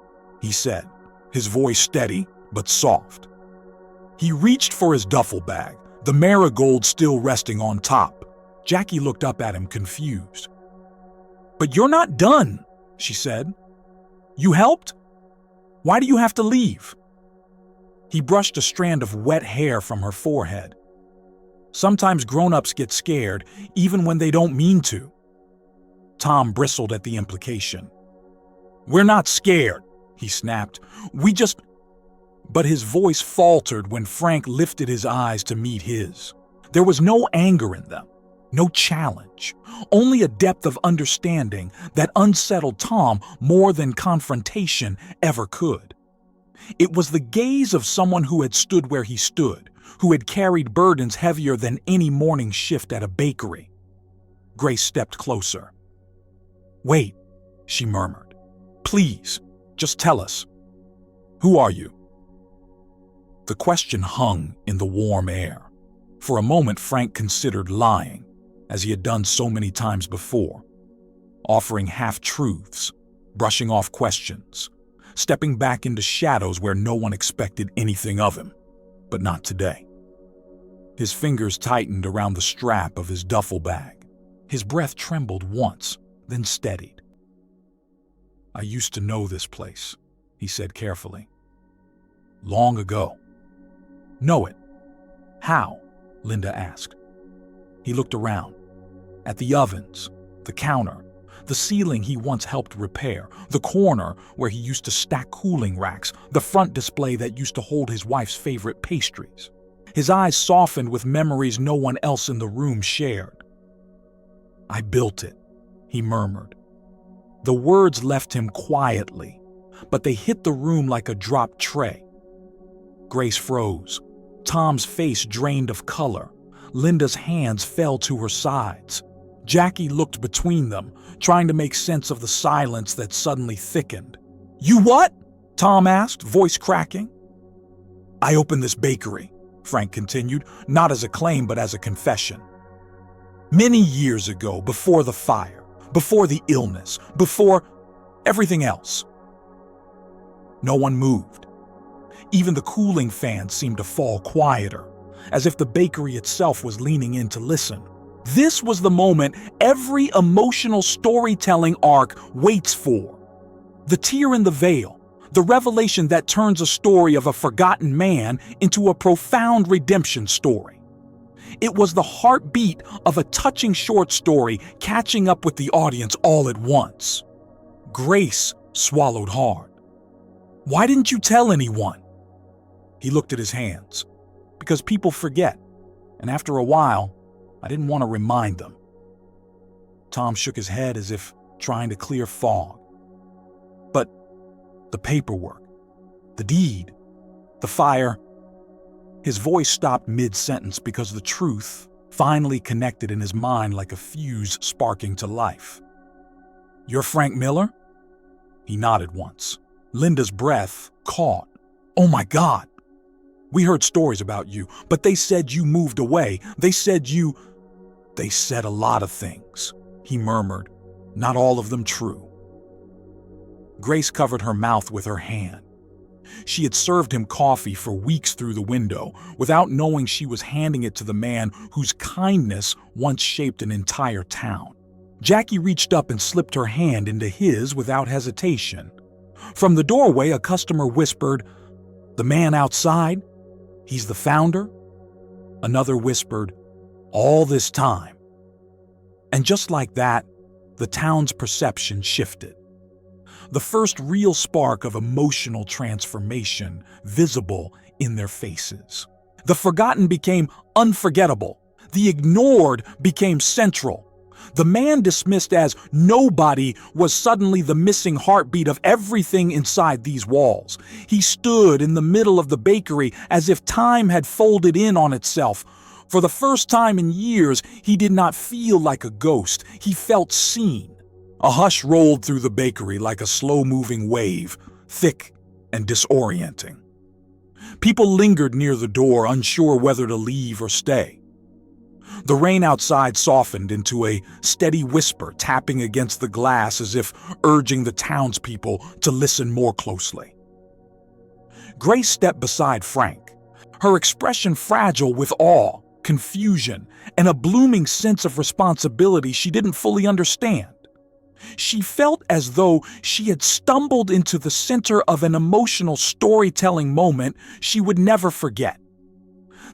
he said, his voice steady but soft. He reached for his duffel bag, the marigold still resting on top. Jackie looked up at him, confused. "But you're not done," she said. "You helped? Why do you have to leave?" He brushed a strand of wet hair from her forehead. "Sometimes grown-ups get scared, even when they don't mean to." Tom bristled at the implication. "We're not scared," he snapped. "We just—" But his voice faltered when Frank lifted his eyes to meet his. There was no anger in them, no challenge, only a depth of understanding that unsettled Tom more than confrontation ever could. It was the gaze of someone who had stood where he stood, who had carried burdens heavier than any morning shift at a bakery. Grace stepped closer. "Wait," she murmured. "Please, just tell us. Who are you?" The question hung in the warm air. For a moment, Frank considered lying, as he had done so many times before, offering half-truths, brushing off questions, stepping back into shadows where no one expected anything of him, but not today. His fingers tightened around the strap of his duffel bag. His breath trembled once, then steadied. "I used to know this place," he said carefully. "Long ago." "Know it? How?" Linda asked. He looked around. At the ovens, the counter, the ceiling he once helped repair, the corner where he used to stack cooling racks, the front display that used to hold his wife's favorite pastries. His eyes softened with memories no one else in the room shared. "I built it," he murmured. The words left him quietly, but they hit the room like a dropped tray. Grace froze. Tom's face drained of color, Linda's hands fell to her sides. Jackie looked between them, trying to make sense of the silence that suddenly thickened. "You what?" Tom asked, voice cracking. "I opened this bakery," Frank continued, not as a claim but as a confession. "Many years ago, before the fire, before the illness, before everything else." No one moved. Even the cooling fan seemed to fall quieter, as if the bakery itself was leaning in to listen. This was the moment every emotional storytelling arc waits for. The tear in the veil, the revelation that turns a story of a forgotten man into a profound redemption story. It was the heartbeat of a touching short story catching up with the audience all at once. Grace swallowed hard. "Why didn't you tell anyone?" He looked at his hands. "Because people forget, and after a while, I didn't want to remind them." Tom shook his head as if trying to clear fog. "But the paperwork, the deed, the fire..." His voice stopped mid-sentence because the truth finally connected in his mind like a fuse sparking to life. "You're Frank Miller?" He nodded once. Linda's breath caught. "Oh my God! We heard stories about you, but they said you moved away. They said you..." "They said a lot of things," he murmured, "not all of them true." Grace covered her mouth with her hand. She had served him coffee for weeks through the window, without knowing she was handing it to the man whose kindness once shaped an entire town. Jackie reached up and slipped her hand into his without hesitation. From the doorway, a customer whispered, "The man outside? He's the founder?" Another whispered, "All this time." And just like that, the town's perception shifted. The first real spark of emotional transformation visible in their faces. The forgotten became unforgettable. The ignored became central. The man dismissed as nobody was suddenly the missing heartbeat of everything inside these walls. He stood in the middle of the bakery as if time had folded in on itself. For the first time in years, he did not feel like a ghost. He felt seen. A hush rolled through the bakery like a slow-moving wave, thick and disorienting. People lingered near the door, unsure whether to leave or stay. The rain outside softened into a steady whisper, tapping against the glass as if urging the townspeople to listen more closely. Grace stepped beside Frank, her expression fragile with awe, confusion, and a blooming sense of responsibility she didn't fully understand. She felt as though she had stumbled into the center of an emotional storytelling moment she would never forget.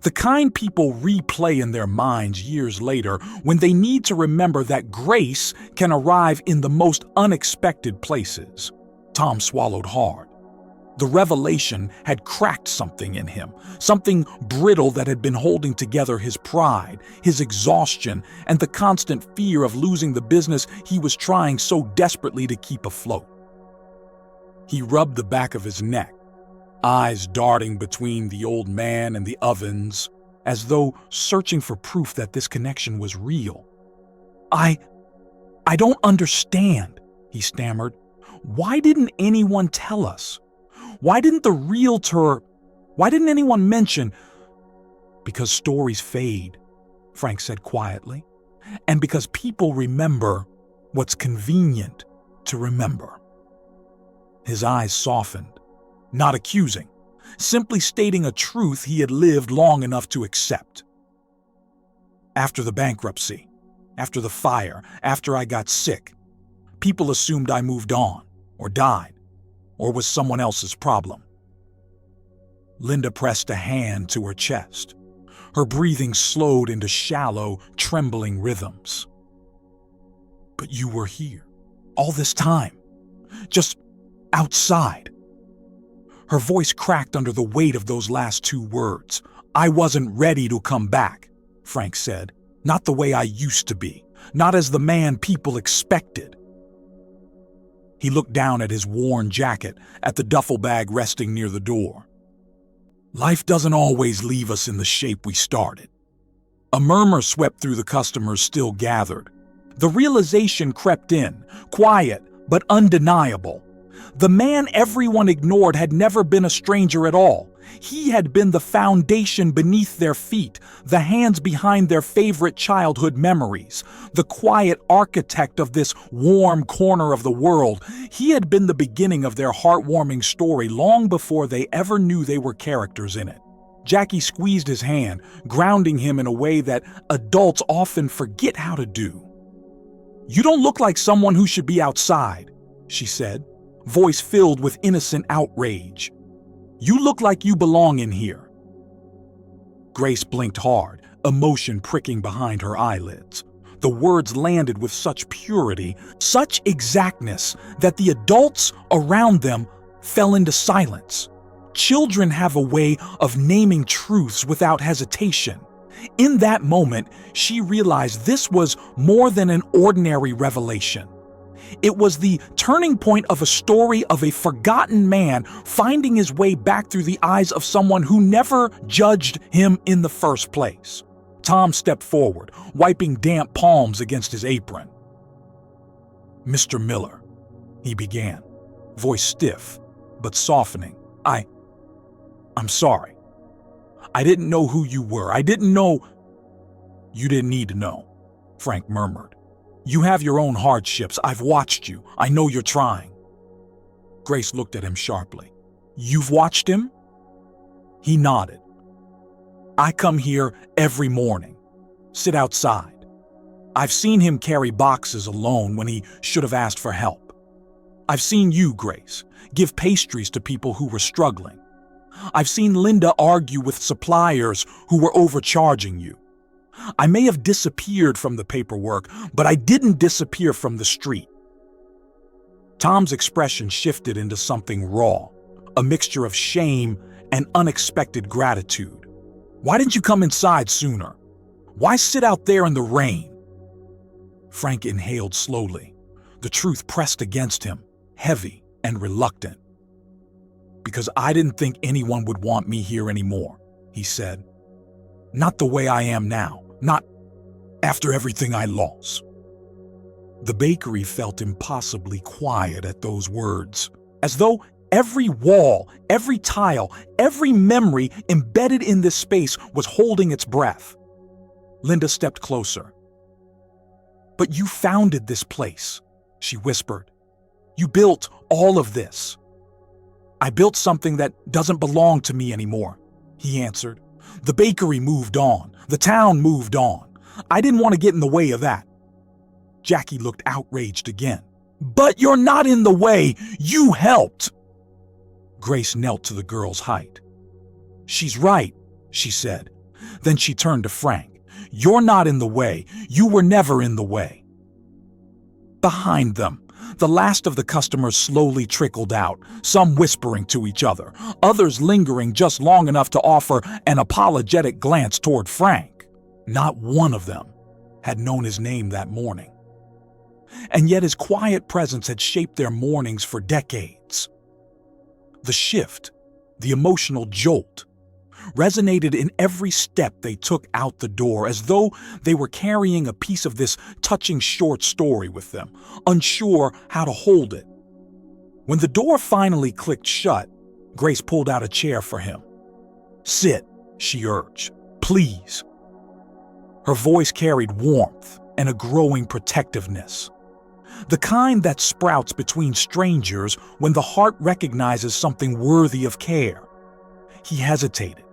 The kind people replay in their minds years later when they need to remember that grace can arrive in the most unexpected places. Tom swallowed hard. The revelation had cracked something in him, something brittle that had been holding together his pride, his exhaustion, and the constant fear of losing the business he was trying so desperately to keep afloat. He rubbed the back of his neck, eyes darting between the old man and the ovens, as though searching for proof that this connection was real. I don't understand," he stammered. "Why didn't anyone tell us? Why didn't anyone mention?" "Because stories fade," Frank said quietly, "and because people remember what's convenient to remember." His eyes softened, not accusing, simply stating a truth he had lived long enough to accept. "After the bankruptcy, after the fire, after I got sick, people assumed I moved on, or died, or was someone else's problem." Linda pressed a hand to her chest. Her breathing slowed into shallow, trembling rhythms. "But you were here, all this time, just outside." Her voice cracked under the weight of those last two words. "I wasn't ready to come back," Frank said. "Not the way I used to be, not as the man people expected." He looked down at his worn jacket, at the duffel bag resting near the door. "Life doesn't always leave us in the shape we started. A murmur swept through the customers still gathered. The realization crept in, quiet but undeniable. The man everyone ignored had never been a stranger at all. He had been the foundation beneath their feet, the hands behind their favorite childhood memories, the quiet architect of this warm corner of the world. He had been the beginning of their heartwarming story long before they ever knew they were characters in it. Jackie squeezed his hand, grounding him in a way that adults often forget how to do. "You don't look like someone who should be outside," she said, voice filled with innocent outrage. "You look like you belong in here." Grace blinked hard, emotion pricking behind her eyelids. The words landed with such purity, such exactness, that the adults around them fell into silence. Children have a way of naming truths without hesitation. In that moment, she realized this was more than an ordinary revelation. It was the turning point of a story of a forgotten man finding his way back through the eyes of someone who never judged him in the first place. Tom stepped forward, wiping damp palms against his apron. "Mr. Miller," he began, voice stiff but softening. I'm sorry. I didn't know who you were. I didn't know." "You didn't need to know," Frank murmured. "You have your own hardships. I've watched you. I know you're trying." Grace looked at him sharply. "You've watched him?" He nodded. "I come here every morning, sit outside. I've seen him carry boxes alone when he should have asked for help. I've seen you, Grace, give pastries to people who were struggling. I've seen Linda argue with suppliers who were overcharging you. I may have disappeared from the paperwork, but I didn't disappear from the street." Tom's expression shifted into something raw, a mixture of shame and unexpected gratitude. "Why didn't you come inside sooner? Why sit out there in the rain?" Frank inhaled slowly. The truth pressed against him, heavy and reluctant. "Because I didn't think anyone would want me here anymore," he said. "Not the way I am now, not after everything I lost." The bakery felt impossibly quiet at those words, as though every wall, every tile, every memory embedded in this space was holding its breath. Linda stepped closer. "But you founded this place," she whispered. "You built all of this." "I built something that doesn't belong to me anymore," he answered. "The bakery moved on. The town moved on. I didn't want to get in the way of that." Jackie looked outraged again. "But you're not in the way. You helped." Grace knelt to the girl's height. "She's right," she said. Then she turned to Frank. "You're not in the way. You were never in the way." Behind them, the last of the customers slowly trickled out, some whispering to each other, others lingering just long enough to offer an apologetic glance toward Frank. Not one of them had known his name that morning. And yet his quiet presence had shaped their mornings for decades. The shift, the emotional jolt, resonated in every step they took out the door, as though they were carrying a piece of this touching short story with them, unsure how to hold it. When the door finally clicked shut, Grace pulled out a chair for him. "Sit," she urged. "Please." Her voice carried warmth and a growing protectiveness. The kind that sprouts between strangers when the heart recognizes something worthy of care. He hesitated,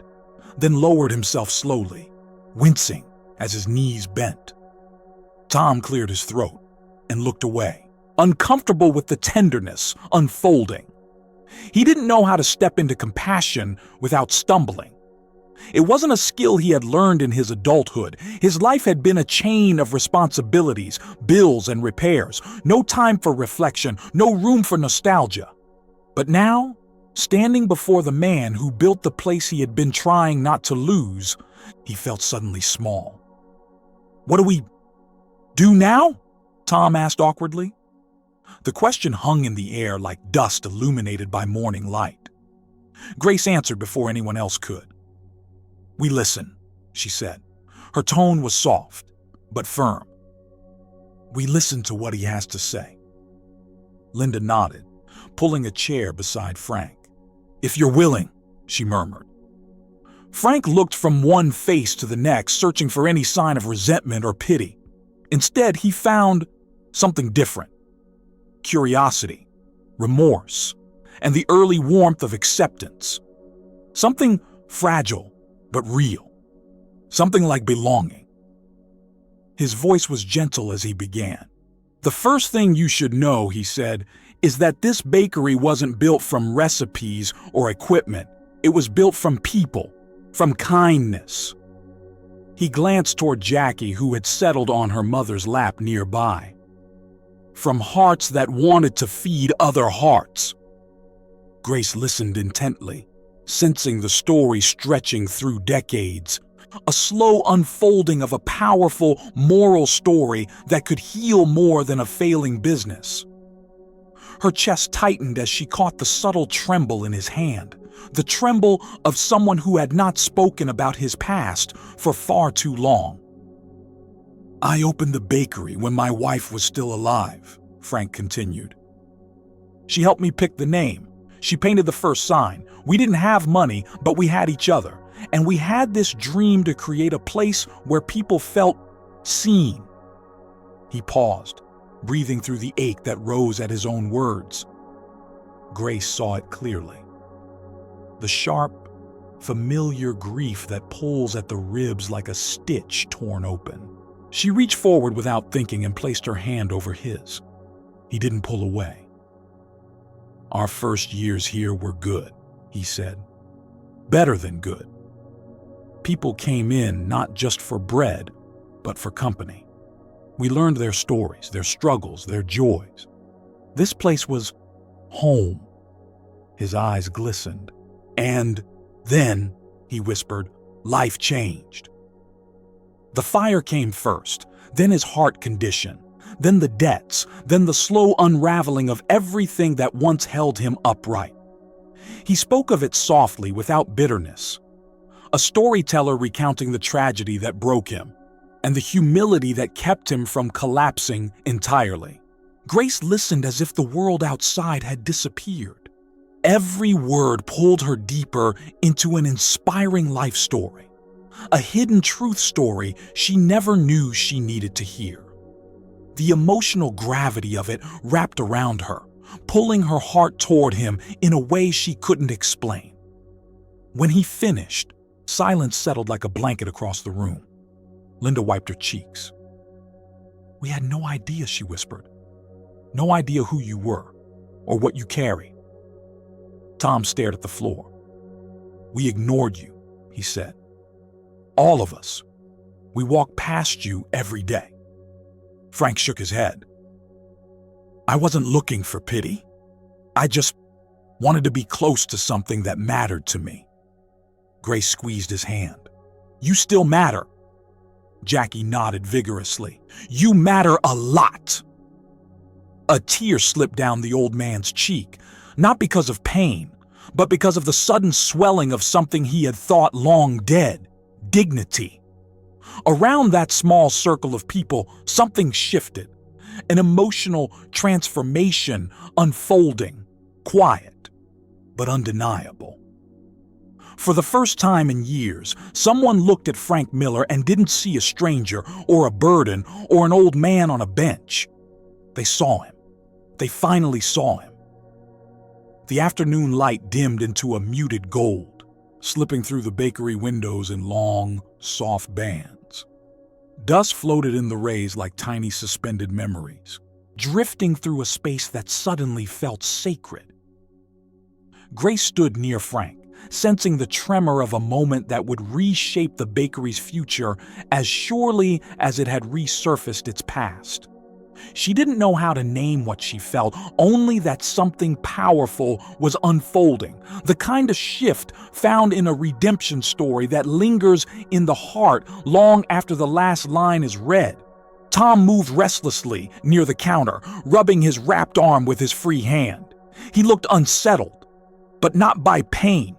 then lowered himself slowly, wincing as his knees bent. Tom cleared his throat and looked away, uncomfortable with the tenderness unfolding. He didn't know how to step into compassion without stumbling. It wasn't a skill he had learned in his adulthood. His life had been a chain of responsibilities, bills and repairs, no time for reflection, no room for nostalgia. But now, standing before the man who built the place he had been trying not to lose, he felt suddenly small. "What do we do now?" Tom asked awkwardly. The question hung in the air like dust illuminated by morning light. Grace answered before anyone else could. "We listen," she said. Her tone was soft, but firm. "We listen to what he has to say." Linda nodded, pulling a chair beside Frank. "If you're willing," she murmured. Frank looked from one face to the next, searching for any sign of resentment or pity. Instead, he found something different: curiosity, remorse, and the early warmth of acceptance. Something fragile but real. Something like belonging. His voice was gentle as he began. "The first thing you should know," he said, "is that this bakery wasn't built from recipes or equipment. It was built from people, from kindness." He glanced toward Jackie, who had settled on her mother's lap nearby. "From hearts that wanted to feed other hearts." Grace listened intently, sensing the story stretching through decades, a slow unfolding of a powerful moral story that could heal more than a failing business. Her chest tightened as she caught the subtle tremble in his hand, the tremble of someone who had not spoken about his past for far too long. "I opened the bakery when my wife was still alive," Frank continued. "She helped me pick the name. She painted the first sign. We didn't have money, but we had each other. And we had this dream to create a place where people felt seen." He paused, breathing through the ache that rose at his own words. Grace saw it clearly. The sharp, familiar grief that pulls at the ribs like a stitch torn open. She reached forward without thinking and placed her hand over his. He didn't pull away. "Our first years here were good," he said. "Better than good. People came in not just for bread, but for company. We learned their stories, their struggles, their joys. This place was home." His eyes glistened. "And then," he whispered, "life changed." The fire came first, then his heart condition, then the debts, then the slow unraveling of everything that once held him upright. He spoke of it softly, without bitterness. A storyteller recounting the tragedy that broke him, and the humility that kept him from collapsing entirely. Grace listened as if the world outside had disappeared. Every word pulled her deeper into an inspiring life story, a hidden truth story she never knew she needed to hear. The emotional gravity of it wrapped around her, pulling her heart toward him in a way she couldn't explain. When he finished, silence settled like a blanket across the room. Linda wiped her cheeks. "We had no idea," she whispered. "No idea who you were, or what you carried." Tom stared at the floor. "We ignored you," he said. "All of us. We walked past you every day." Frank shook his head. "I wasn't looking for pity. I just wanted to be close to something that mattered to me." Grace squeezed his hand. "You still matter." Jackie nodded vigorously. "You matter a lot." A tear slipped down the old man's cheek, not because of pain, but because of the sudden swelling of something he had thought long dead: dignity. Around that small circle of people, something shifted, an emotional transformation unfolding, quiet, but undeniable. For the first time in years, someone looked at Frank Miller and didn't see a stranger or a burden or an old man on a bench. They saw him. They finally saw him. The afternoon light dimmed into a muted gold, slipping through the bakery windows in long, soft bands. Dust floated in the rays like tiny suspended memories, drifting through a space that suddenly felt sacred. Grace stood near Frank, sensing the tremor of a moment that would reshape the bakery's future as surely as it had resurfaced its past. She didn't know how to name what she felt, only that something powerful was unfolding, the kind of shift found in a redemption story that lingers in the heart long after the last line is read. Tom moved restlessly near the counter, rubbing his wrapped arm with his free hand. He looked unsettled, but not by pain,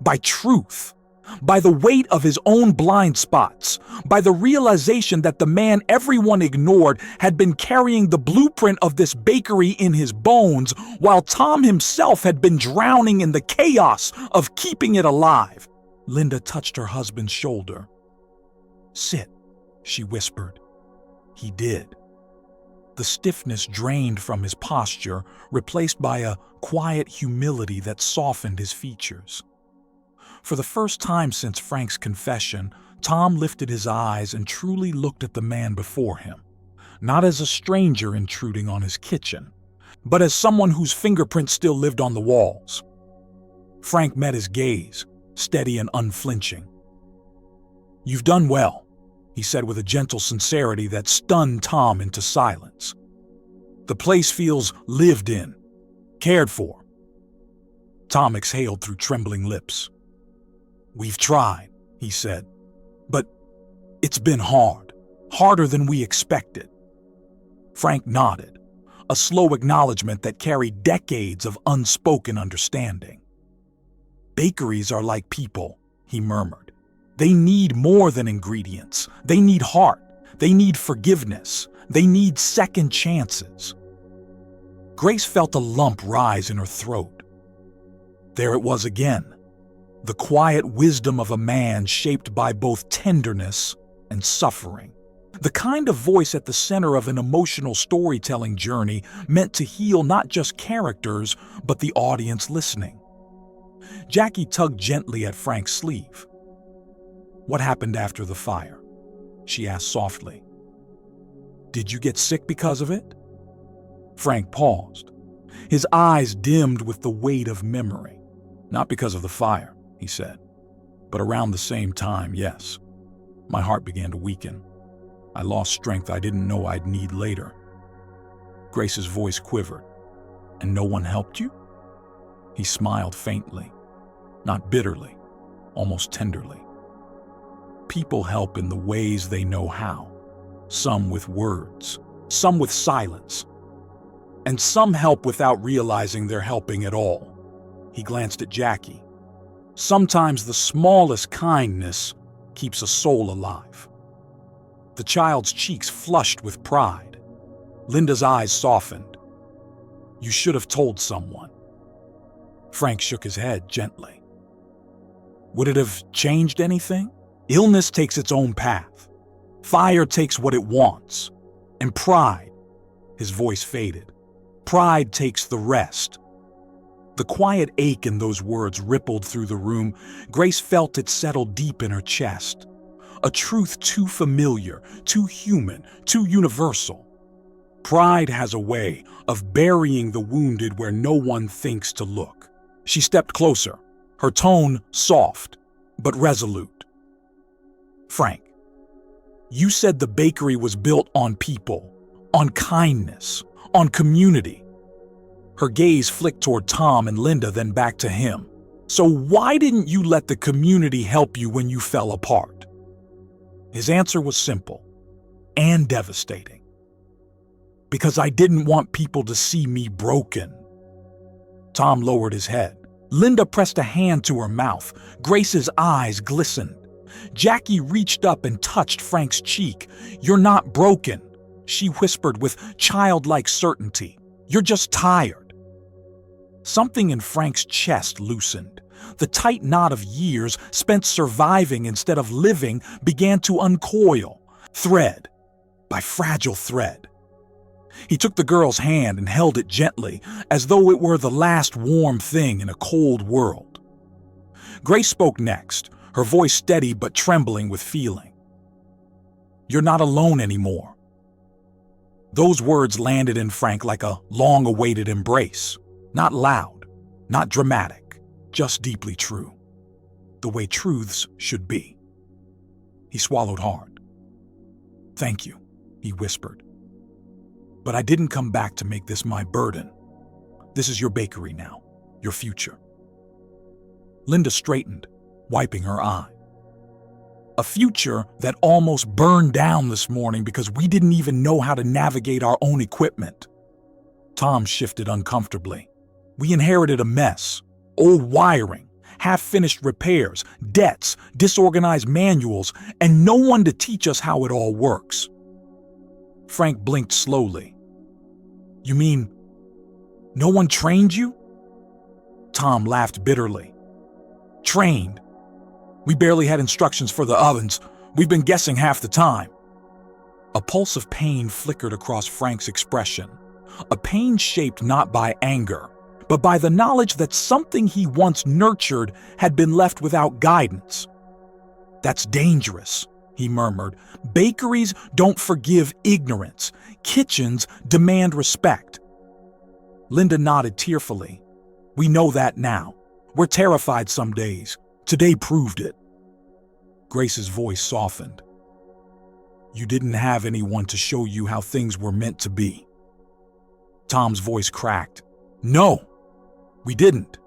by truth. by the weight of his own blind spots, by the realization that the man everyone ignored had been carrying the blueprint of this bakery in his bones, while Tom himself had been drowning in the chaos of keeping it alive. Linda touched her husband's shoulder. "Sit," she whispered. He did. The stiffness drained from his posture, replaced by a quiet humility that softened his features. For the first time since Frank's confession, Tom lifted his eyes and truly looked at the man before him, not as a stranger intruding on his kitchen, but as someone whose fingerprints still lived on the walls. Frank met his gaze, steady and unflinching. "You've done well," he said with a gentle sincerity that stunned Tom into silence. "The place feels lived in, cared for." Tom exhaled through trembling lips. "We've tried," he said, "but it's been hard, harder than we expected." Frank nodded, a slow acknowledgement that carried decades of unspoken understanding. "Bakeries are like people," he murmured. "They need more than ingredients. They need heart. They need forgiveness. They need second chances." Grace felt a lump rise in her throat. There it was again, the quiet wisdom of a man shaped by both tenderness and suffering. The kind of voice at the center of an emotional storytelling journey meant to heal not just characters, but the audience listening. Jackie tugged gently at Frank's sleeve. "What happened after the fire?" she asked softly. "Did you get sick because of it?" Frank paused. His eyes dimmed with the weight of memory. "Not because of the fire," he said, "but around the same time, yes. My heart began to weaken. I lost strength I didn't know I'd need later." Grace's voice quivered. "And no one helped you?" He smiled faintly, not bitterly, almost tenderly. "People help in the ways they know how, some with words, some with silence, and some help without realizing they're helping at all." He glanced at Jackie. "Sometimes the smallest kindness keeps a soul alive." The child's cheeks flushed with pride. Linda's eyes softened. "You should have told someone." Frank shook his head gently. "Would it have changed anything? Illness takes its own path. Fire takes what it wants. And pride," his voice faded, "pride takes the rest." The quiet ache in those words rippled through the room. Grace felt it settle deep in her chest. A truth too familiar, too human, too universal. Pride has a way of burying the wounded where no one thinks to look. She stepped closer, her tone soft, but resolute. "Frank, you said the bakery was built on people, on kindness, on community." Her gaze flicked toward Tom and Linda, then back to him. "So why didn't you let the community help you when you fell apart?" His answer was simple and devastating. "Because I didn't want people to see me broken." Tom lowered his head. Linda pressed a hand to her mouth. Grace's eyes glistened. Jackie reached up and touched Frank's cheek. "You're not broken," she whispered with childlike certainty. "You're just tired." Something in Frank's chest loosened. The tight knot of years spent surviving instead of living began to uncoil, thread by fragile thread. He took the girl's hand and held it gently, as though it were the last warm thing in a cold world. Grace spoke next, her voice steady but trembling with feeling. "You're not alone anymore." Those words landed in Frank like a long-awaited embrace. Not loud, not dramatic, just deeply true. The way truths should be. He swallowed hard. "Thank you," he whispered. "But I didn't come back to make this my burden. This is your bakery now, your future." Linda straightened, wiping her eye. "A future that almost burned down this morning because we didn't even know how to navigate our own equipment." Tom shifted uncomfortably. "We inherited a mess, old wiring, half-finished repairs, debts, disorganized manuals, and no one to teach us how it all works. Frank blinked slowly. You mean, no one trained you? Tom laughed bitterly. Trained? We barely had instructions for the ovens. We've been guessing half the time. A pulse of pain flickered across Frank's expression, a pain shaped not by anger, but by the knowledge that something he once nurtured had been left without guidance. That's dangerous, he murmured. Bakeries don't forgive ignorance. Kitchens demand respect. Linda nodded tearfully. We know that now. We're terrified some days. Today proved it. Grace's voice softened. You didn't have anyone to show you how things were meant to be. Tom's voice cracked. No, we didn't.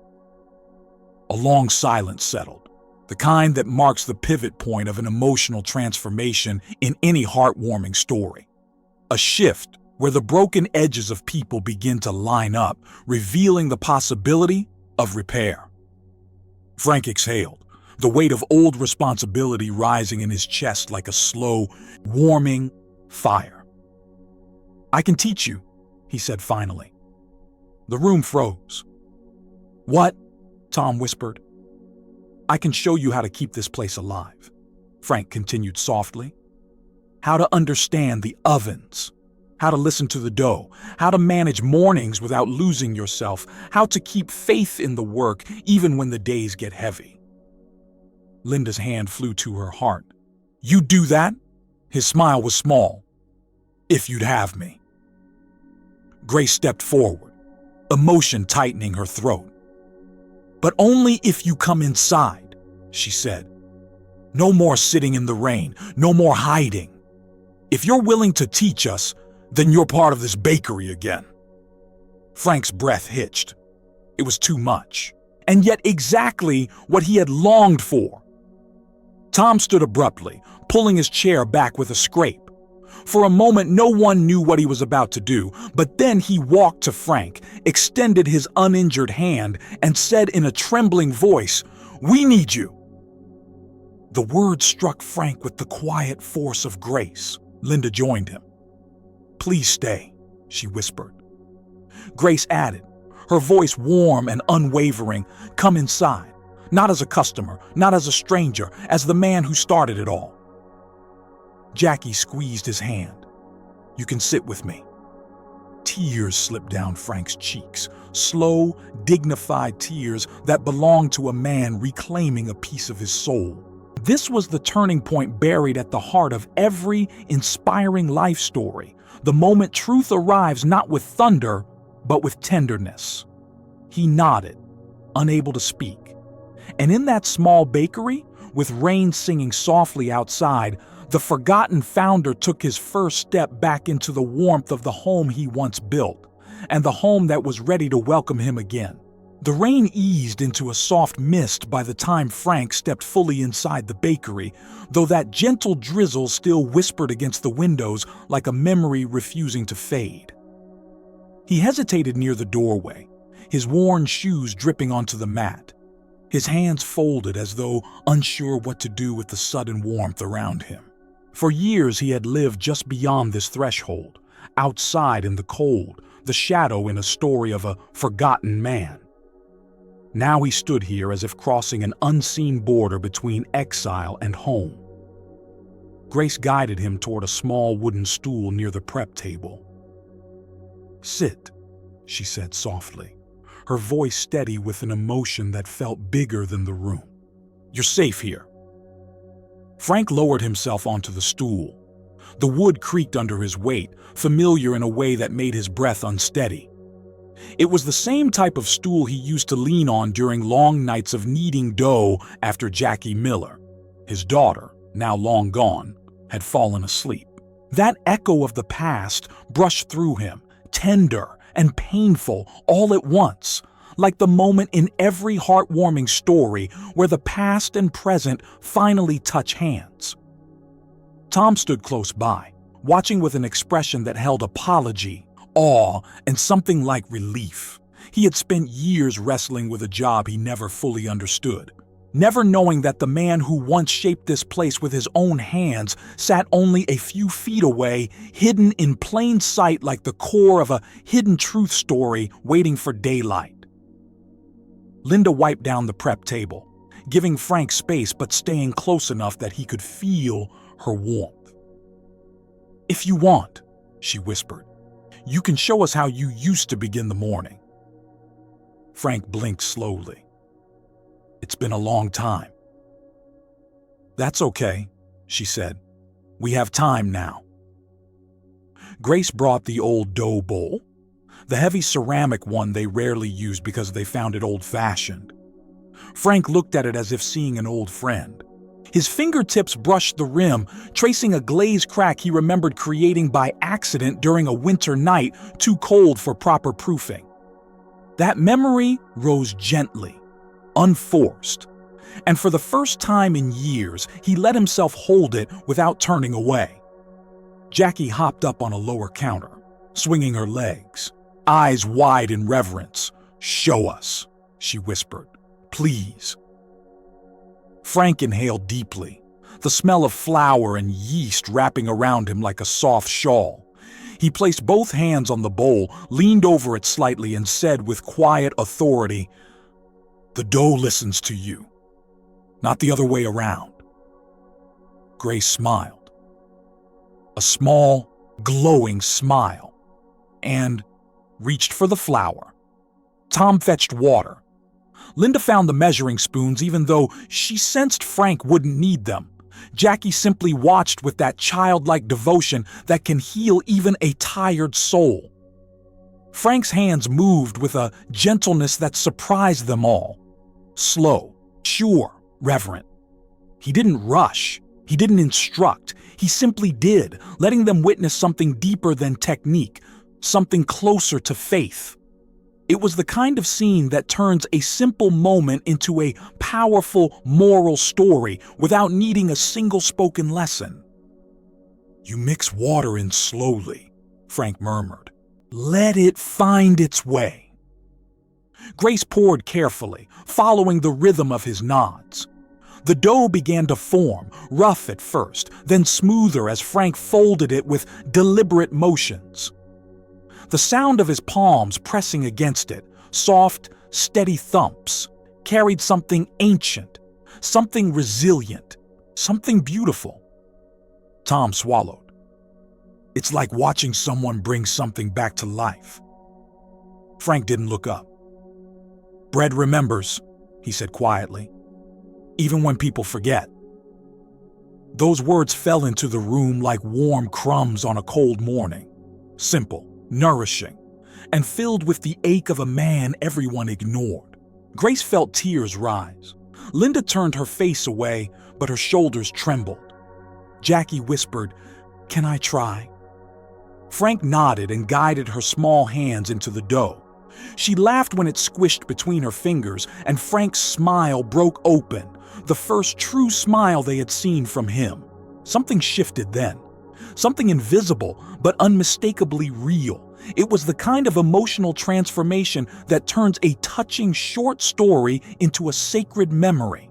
A long silence settled, the kind that marks the pivot point of an emotional transformation in any heartwarming story. A shift where the broken edges of people begin to line up, revealing the possibility of repair. Frank exhaled, the weight of old responsibility rising in his chest like a slow, warming fire. I can teach you, he said finally. The room froze. What? Tom whispered. I can show you how to keep this place alive, Frank continued softly. How to understand the ovens, how to listen to the dough, how to manage mornings without losing yourself, how to keep faith in the work even when the days get heavy. Linda's hand flew to her heart. You do that? His smile was small. If you'd have me. Grace stepped forward, emotion tightening her throat. But only if you come inside, she said. No more sitting in the rain, no more hiding. If you're willing to teach us, then you're part of this bakery again. Frank's breath hitched. It was too much, and yet exactly what he had longed for. Tom stood abruptly, pulling his chair back with a scrape. For a moment, no one knew what he was about to do, but then he walked to Frank, extended his uninjured hand, and said in a trembling voice, "We need you." The words struck Frank with the quiet force of grace. Linda joined him. "Please stay," she whispered. Grace added, her voice warm and unwavering, "Come inside, not as a customer, not as a stranger, as the man who started it all." Jackie squeezed his hand. "You can sit with me." Tears slipped down Frank's cheeks, slow, dignified tears that belonged to a man reclaiming a piece of his soul. This was the turning point buried at the heart of every inspiring life story, the moment truth arrives not with thunder, but with tenderness. He nodded, unable to speak. And in that small bakery, with rain singing softly outside, the forgotten founder took his first step back into the warmth of the home he once built, and the home that was ready to welcome him again. The rain eased into a soft mist by the time Frank stepped fully inside the bakery, though that gentle drizzle still whispered against the windows like a memory refusing to fade. He hesitated near the doorway, his worn shoes dripping onto the mat, his hands folded as though unsure what to do with the sudden warmth around him. For years he had lived just beyond this threshold, outside in the cold, the shadow in a story of a forgotten man. Now he stood here as if crossing an unseen border between exile and home. Grace guided him toward a small wooden stool near the prep table. "Sit," she said softly, her voice steady with an emotion that felt bigger than the room. "You're safe here." Frank lowered himself onto the stool. The wood creaked under his weight, familiar in a way that made his breath unsteady. It was the same type of stool he used to lean on during long nights of kneading dough after Jackie Miller, his daughter, now long gone, had fallen asleep. That echo of the past brushed through him, tender and painful all at once, like the moment in every heartwarming story where the past and present finally touch hands. Tom stood close by, watching with an expression that held apology, awe, and something like relief. He had spent years wrestling with a job he never fully understood, never knowing that the man who once shaped this place with his own hands sat only a few feet away, hidden in plain sight like the core of a hidden truth story waiting for daylight. Linda wiped down the prep table, giving Frank space but staying close enough that he could feel her warmth. "If you want," she whispered, "you can show us how you used to begin the morning." Frank blinked slowly. "It's been a long time." "That's okay," she said. "We have time now." Grace brought the old dough bowl, the heavy ceramic one they rarely used because they found it old-fashioned. Frank looked at it as if seeing an old friend. His fingertips brushed the rim, tracing a glazed crack he remembered creating by accident during a winter night too cold for proper proofing. That memory rose gently, unforced, and for the first time in years, he let himself hold it without turning away. Jackie hopped up on a lower counter, swinging her legs, eyes wide in reverence. "Show us," she whispered. "Please." Frank inhaled deeply, the smell of flour and yeast wrapping around him like a soft shawl. He placed both hands on the bowl, leaned over it slightly, and said with quiet authority, "The dough listens to you, not the other way around." Grace smiled. A small, glowing smile, and reached for the flour. Tom fetched water. Linda found the measuring spoons even though she sensed Frank wouldn't need them. Jackie simply watched with that childlike devotion that can heal even a tired soul. Frank's hands moved with a gentleness that surprised them all. Slow, sure, reverent. He didn't rush. He didn't instruct. He simply did, letting them witness something deeper than technique, something closer to faith. It was the kind of scene that turns a simple moment into a powerful moral story without needing a single spoken lesson. "You mix water in slowly," Frank murmured. "Let it find its way." Grace poured carefully, following the rhythm of his nods. The dough began to form, rough at first, then smoother as Frank folded it with deliberate motions. The sound of his palms pressing against it, soft, steady thumps, carried something ancient, something resilient, something beautiful. Tom swallowed. "It's like watching someone bring something back to life." Frank didn't look up. "Bread remembers," he said quietly, "even when people forget." Those words fell into the room like warm crumbs on a cold morning. Simple, nourishing, and filled with the ache of a man everyone ignored. Grace felt tears rise. Linda turned her face away, but her shoulders trembled. Jackie whispered, "Can I try?" Frank nodded and guided her small hands into the dough. She laughed when it squished between her fingers, and Frank's smile broke open, the first true smile they had seen from him. Something shifted then. Something invisible, but unmistakably real. It was the kind of emotional transformation that turns a touching short story into a sacred memory.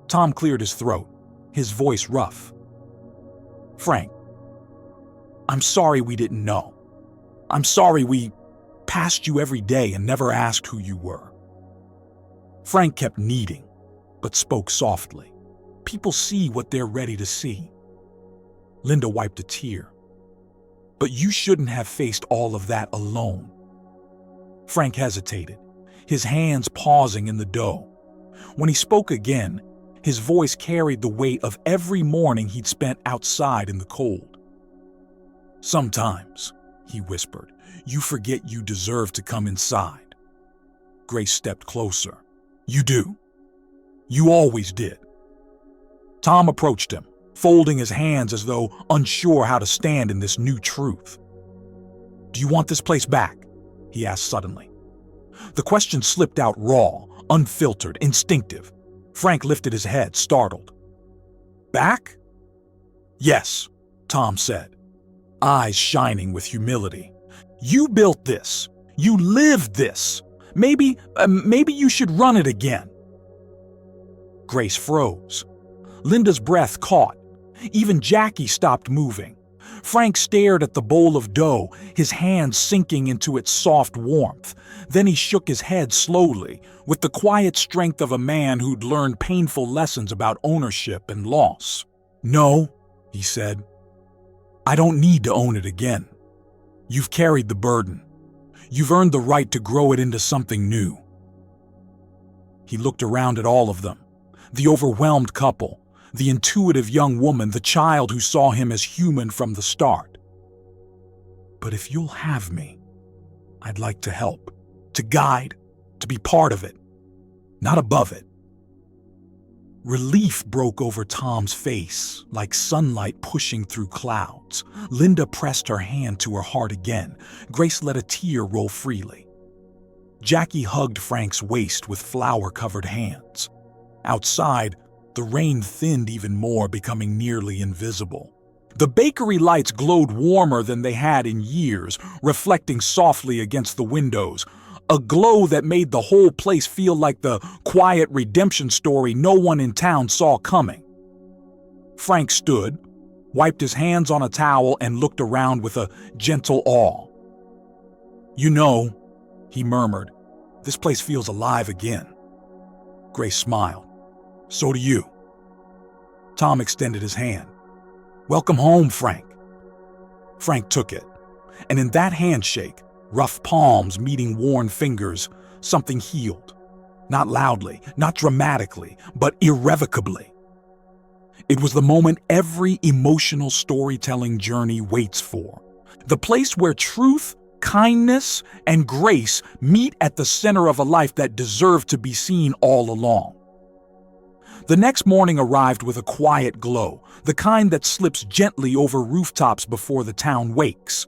Tom cleared his throat, his voice rough. "Frank, I'm sorry we didn't know. I'm sorry we passed you every day and never asked who you were." Frank kept kneading, but spoke softly. People see what they're ready to see. Linda wiped a tear. "But you shouldn't have faced all of that alone." Frank hesitated, his hands pausing in the dough. When he spoke again, his voice carried the weight of every morning he'd spent outside in the cold. "Sometimes," he whispered, "you forget you deserve to come inside." Grace stepped closer. "You do. You always did." Tom approached him, folding his hands as though unsure how to stand in this new truth. "Do you want this place back?" he asked suddenly. The question slipped out raw, unfiltered, instinctive. Frank lifted his head, startled. "Back?" "Yes," Tom said, eyes shining with humility. "You built this. You lived this. Maybe you should run it again." Grace froze. Linda's breath caught. Even Jackie stopped moving. Frank stared at the bowl of dough, his hands sinking into its soft warmth. Then he shook his head slowly, with the quiet strength of a man who'd learned painful lessons about ownership and loss. "No," he said. "I don't need to own it again. You've carried the burden. You've earned the right to grow it into something new." He looked around at all of them. The overwhelmed couple, the intuitive young woman, the child who saw him as human from the start. "But if you'll have me, I'd like to help, to guide, to be part of it, not above it." Relief broke over Tom's face, like sunlight pushing through clouds. Linda pressed her hand to her heart again. Grace let a tear roll freely. Jackie hugged Frank's waist with flour-covered hands. Outside, the rain thinned even more, becoming nearly invisible. The bakery lights glowed warmer than they had in years, reflecting softly against the windows, a glow that made the whole place feel like the quiet redemption story no one in town saw coming. Frank stood, wiped his hands on a towel, and looked around with a gentle awe. "You know," he murmured, "this place feels alive again." Grace smiled. "So do you." Tom extended his hand. "Welcome home, Frank." Frank took it, and in that handshake, rough palms meeting worn fingers, something healed. Not loudly, not dramatically, but irrevocably. It was the moment every emotional storytelling journey waits for. The place where truth, kindness, and grace meet at the center of a life that deserved to be seen all along. The next morning arrived with a quiet glow, the kind that slips gently over rooftops before the town wakes.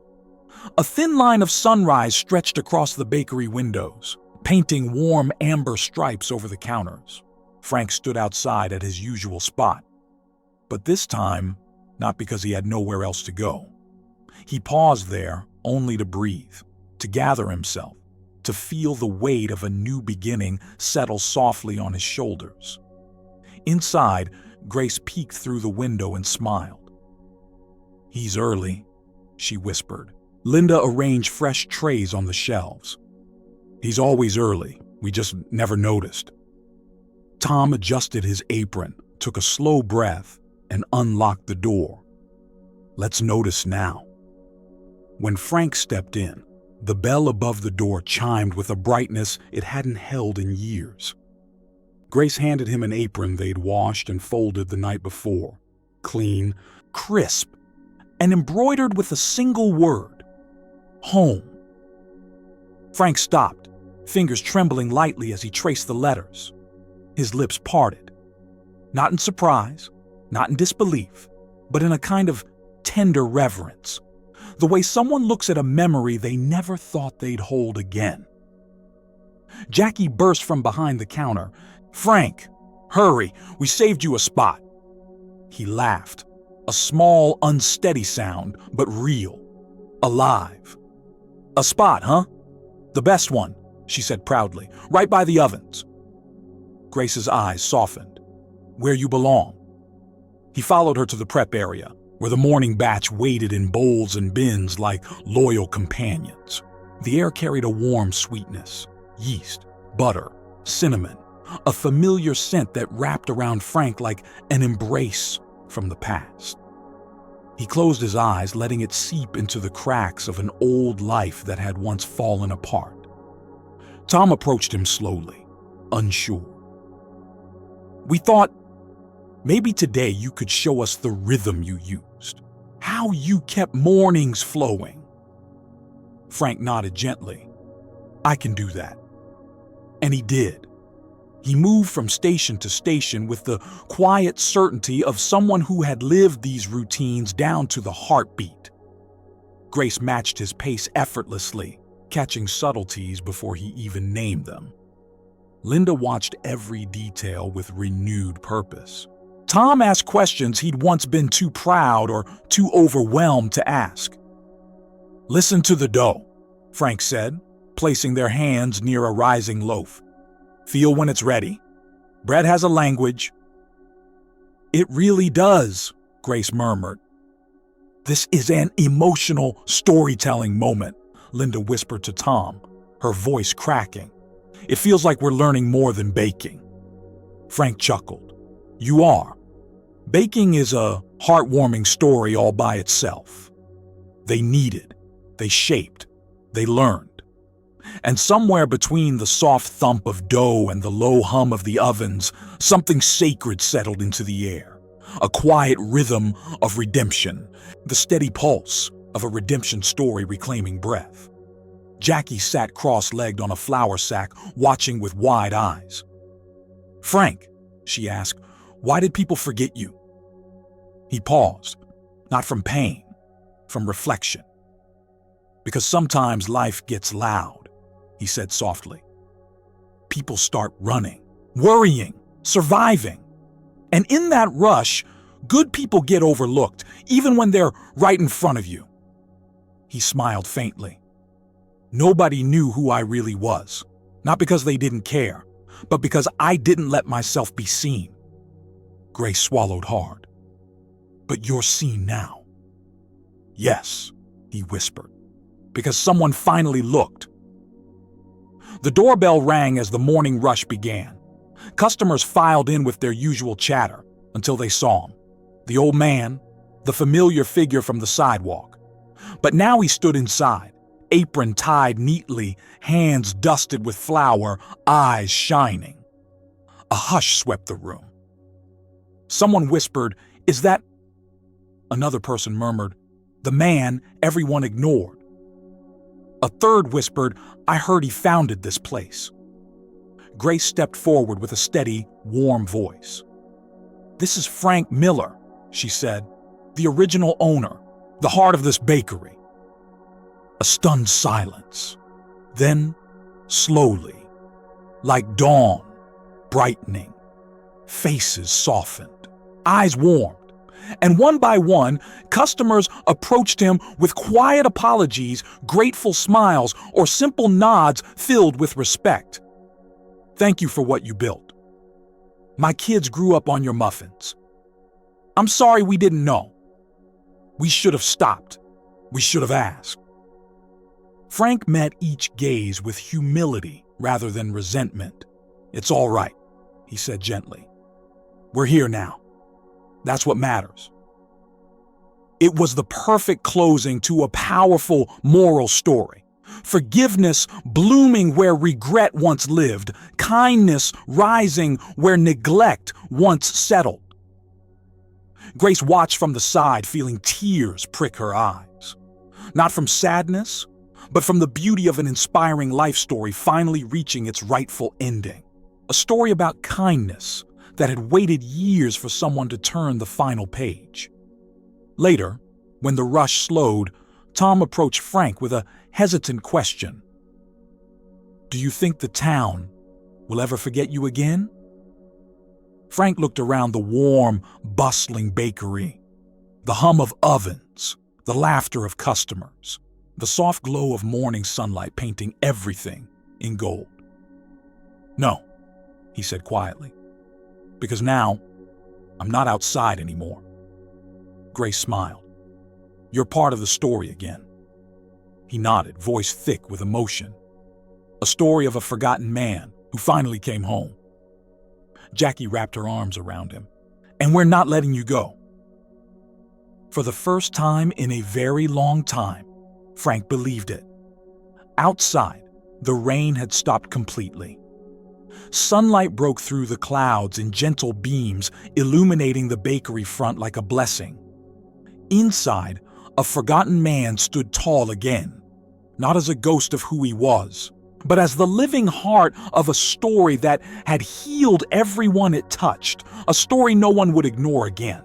A thin line of sunrise stretched across the bakery windows, painting warm amber stripes over the counters. Frank stood outside at his usual spot. But this time, not because he had nowhere else to go. He paused there only to breathe, to gather himself, to feel the weight of a new beginning settle softly on his shoulders. Inside, Grace peeked through the window and smiled. "He's early," she whispered. Linda arranged fresh trays on the shelves. "He's always early. We just never noticed." Tom adjusted his apron, took a slow breath, and unlocked the door. "Let's notice now." When Frank stepped in, the bell above the door chimed with a brightness it hadn't held in years. Grace handed him an apron they'd washed and folded the night before. Clean, crisp, and embroidered with a single word: home. Frank stopped, fingers trembling lightly as he traced the letters. His lips parted. Not in surprise, not in disbelief, but in a kind of tender reverence. The way someone looks at a memory they never thought they'd hold again. Jackie burst from behind the counter. "Frank, hurry, we saved you a spot." He laughed, a small, unsteady sound, but real, alive. "A spot, huh? The best one," she said proudly, "right by the ovens." Grace's eyes softened. "Where you belong." He followed her to the prep area, where the morning batch waited in bowls and bins like loyal companions. The air carried a warm sweetness: yeast, butter, cinnamon, a familiar scent that wrapped around Frank like an embrace from the past. He closed his eyes, letting it seep into the cracks of an old life that had once fallen apart. Tom approached him slowly, unsure. "We thought maybe today you could show us the rhythm you used, how you kept mornings flowing." Frank nodded gently. "I can do that." And he did. He moved from station to station with the quiet certainty of someone who had lived these routines down to the heartbeat. Grace matched his pace effortlessly, catching subtleties before he even named them. Linda watched every detail with renewed purpose. Tom asked questions he'd once been too proud or too overwhelmed to ask. "Listen to the dough," Frank said. placing their hands near a rising loaf. "Feel when it's ready. Bread has a language." "It really does," Grace murmured. "This is an emotional storytelling moment," Linda whispered to Tom, her voice cracking. "It feels like we're learning more than baking." Frank chuckled. "You are. Baking is a heartwarming story all by itself. They kneaded, they shaped, they learned. And somewhere between the soft thump of dough and the low hum of the ovens, something sacred settled into the air. A quiet rhythm of redemption, the steady pulse of a redemption story reclaiming breath." Jackie sat cross-legged on a flour sack, watching with wide eyes. "Frank," she asked, "why did people forget you?" He paused, not from pain, from reflection. "Because sometimes life gets loud," he said softly. "People start running, worrying, surviving. And in that rush, good people get overlooked, even when they're right in front of you." He smiled faintly. "Nobody knew who I really was, not because they didn't care, but because I didn't let myself be seen." Grace swallowed hard. "But you're seen now." "Yes," he whispered, "because someone finally looked." The doorbell rang as the morning rush began. Customers filed in with their usual chatter until they saw him. The old man, the familiar figure from the sidewalk. But now he stood inside, apron tied neatly, hands dusted with flour, eyes shining. A hush swept the room. Someone whispered, "Is that—" Another person murmured, "The man everyone ignored." A third whispered, "I heard he founded this place." Grace stepped forward with a steady, warm voice. "This is Frank Miller," she said, "the original owner, the heart of this bakery." A stunned silence. Then, slowly, like dawn, brightening, faces softened, eyes warmed, and one by one, customers approached him with quiet apologies, grateful smiles, or simple nods filled with respect. "Thank you for what you built. My kids grew up on your muffins. I'm sorry we didn't know. We should have stopped. We should have asked." Frank met each gaze with humility rather than resentment. "It's all right," he said gently. "We're here now. That's what matters." It was the perfect closing to a powerful moral story. Forgiveness blooming where regret once lived, kindness rising where neglect once settled. Grace watched from the side, feeling tears prick her eyes. Not from sadness, but from the beauty of an inspiring life story finally reaching its rightful ending. A story about kindness that had waited years for someone to turn the final page. Later, when the rush slowed, Tom approached Frank with a hesitant question. "Do you think the town will ever forget you again?" Frank looked around the warm, bustling bakery. The hum of ovens, the laughter of customers, the soft glow of morning sunlight painting everything in gold. "No," he said quietly, "because now I'm not outside anymore." Grace smiled. "You're part of the story again." He nodded, voice thick with emotion. "A story of a forgotten man who finally came home." Jackie wrapped her arms around him. "And we're not letting you go." For the first time in a very long time, Frank believed it. Outside, the rain had stopped completely. Sunlight broke through the clouds in gentle beams, illuminating the bakery front like a blessing. Inside, a forgotten man stood tall again, not as a ghost of who he was, but as the living heart of a story that had healed everyone it touched, a story no one would ignore again.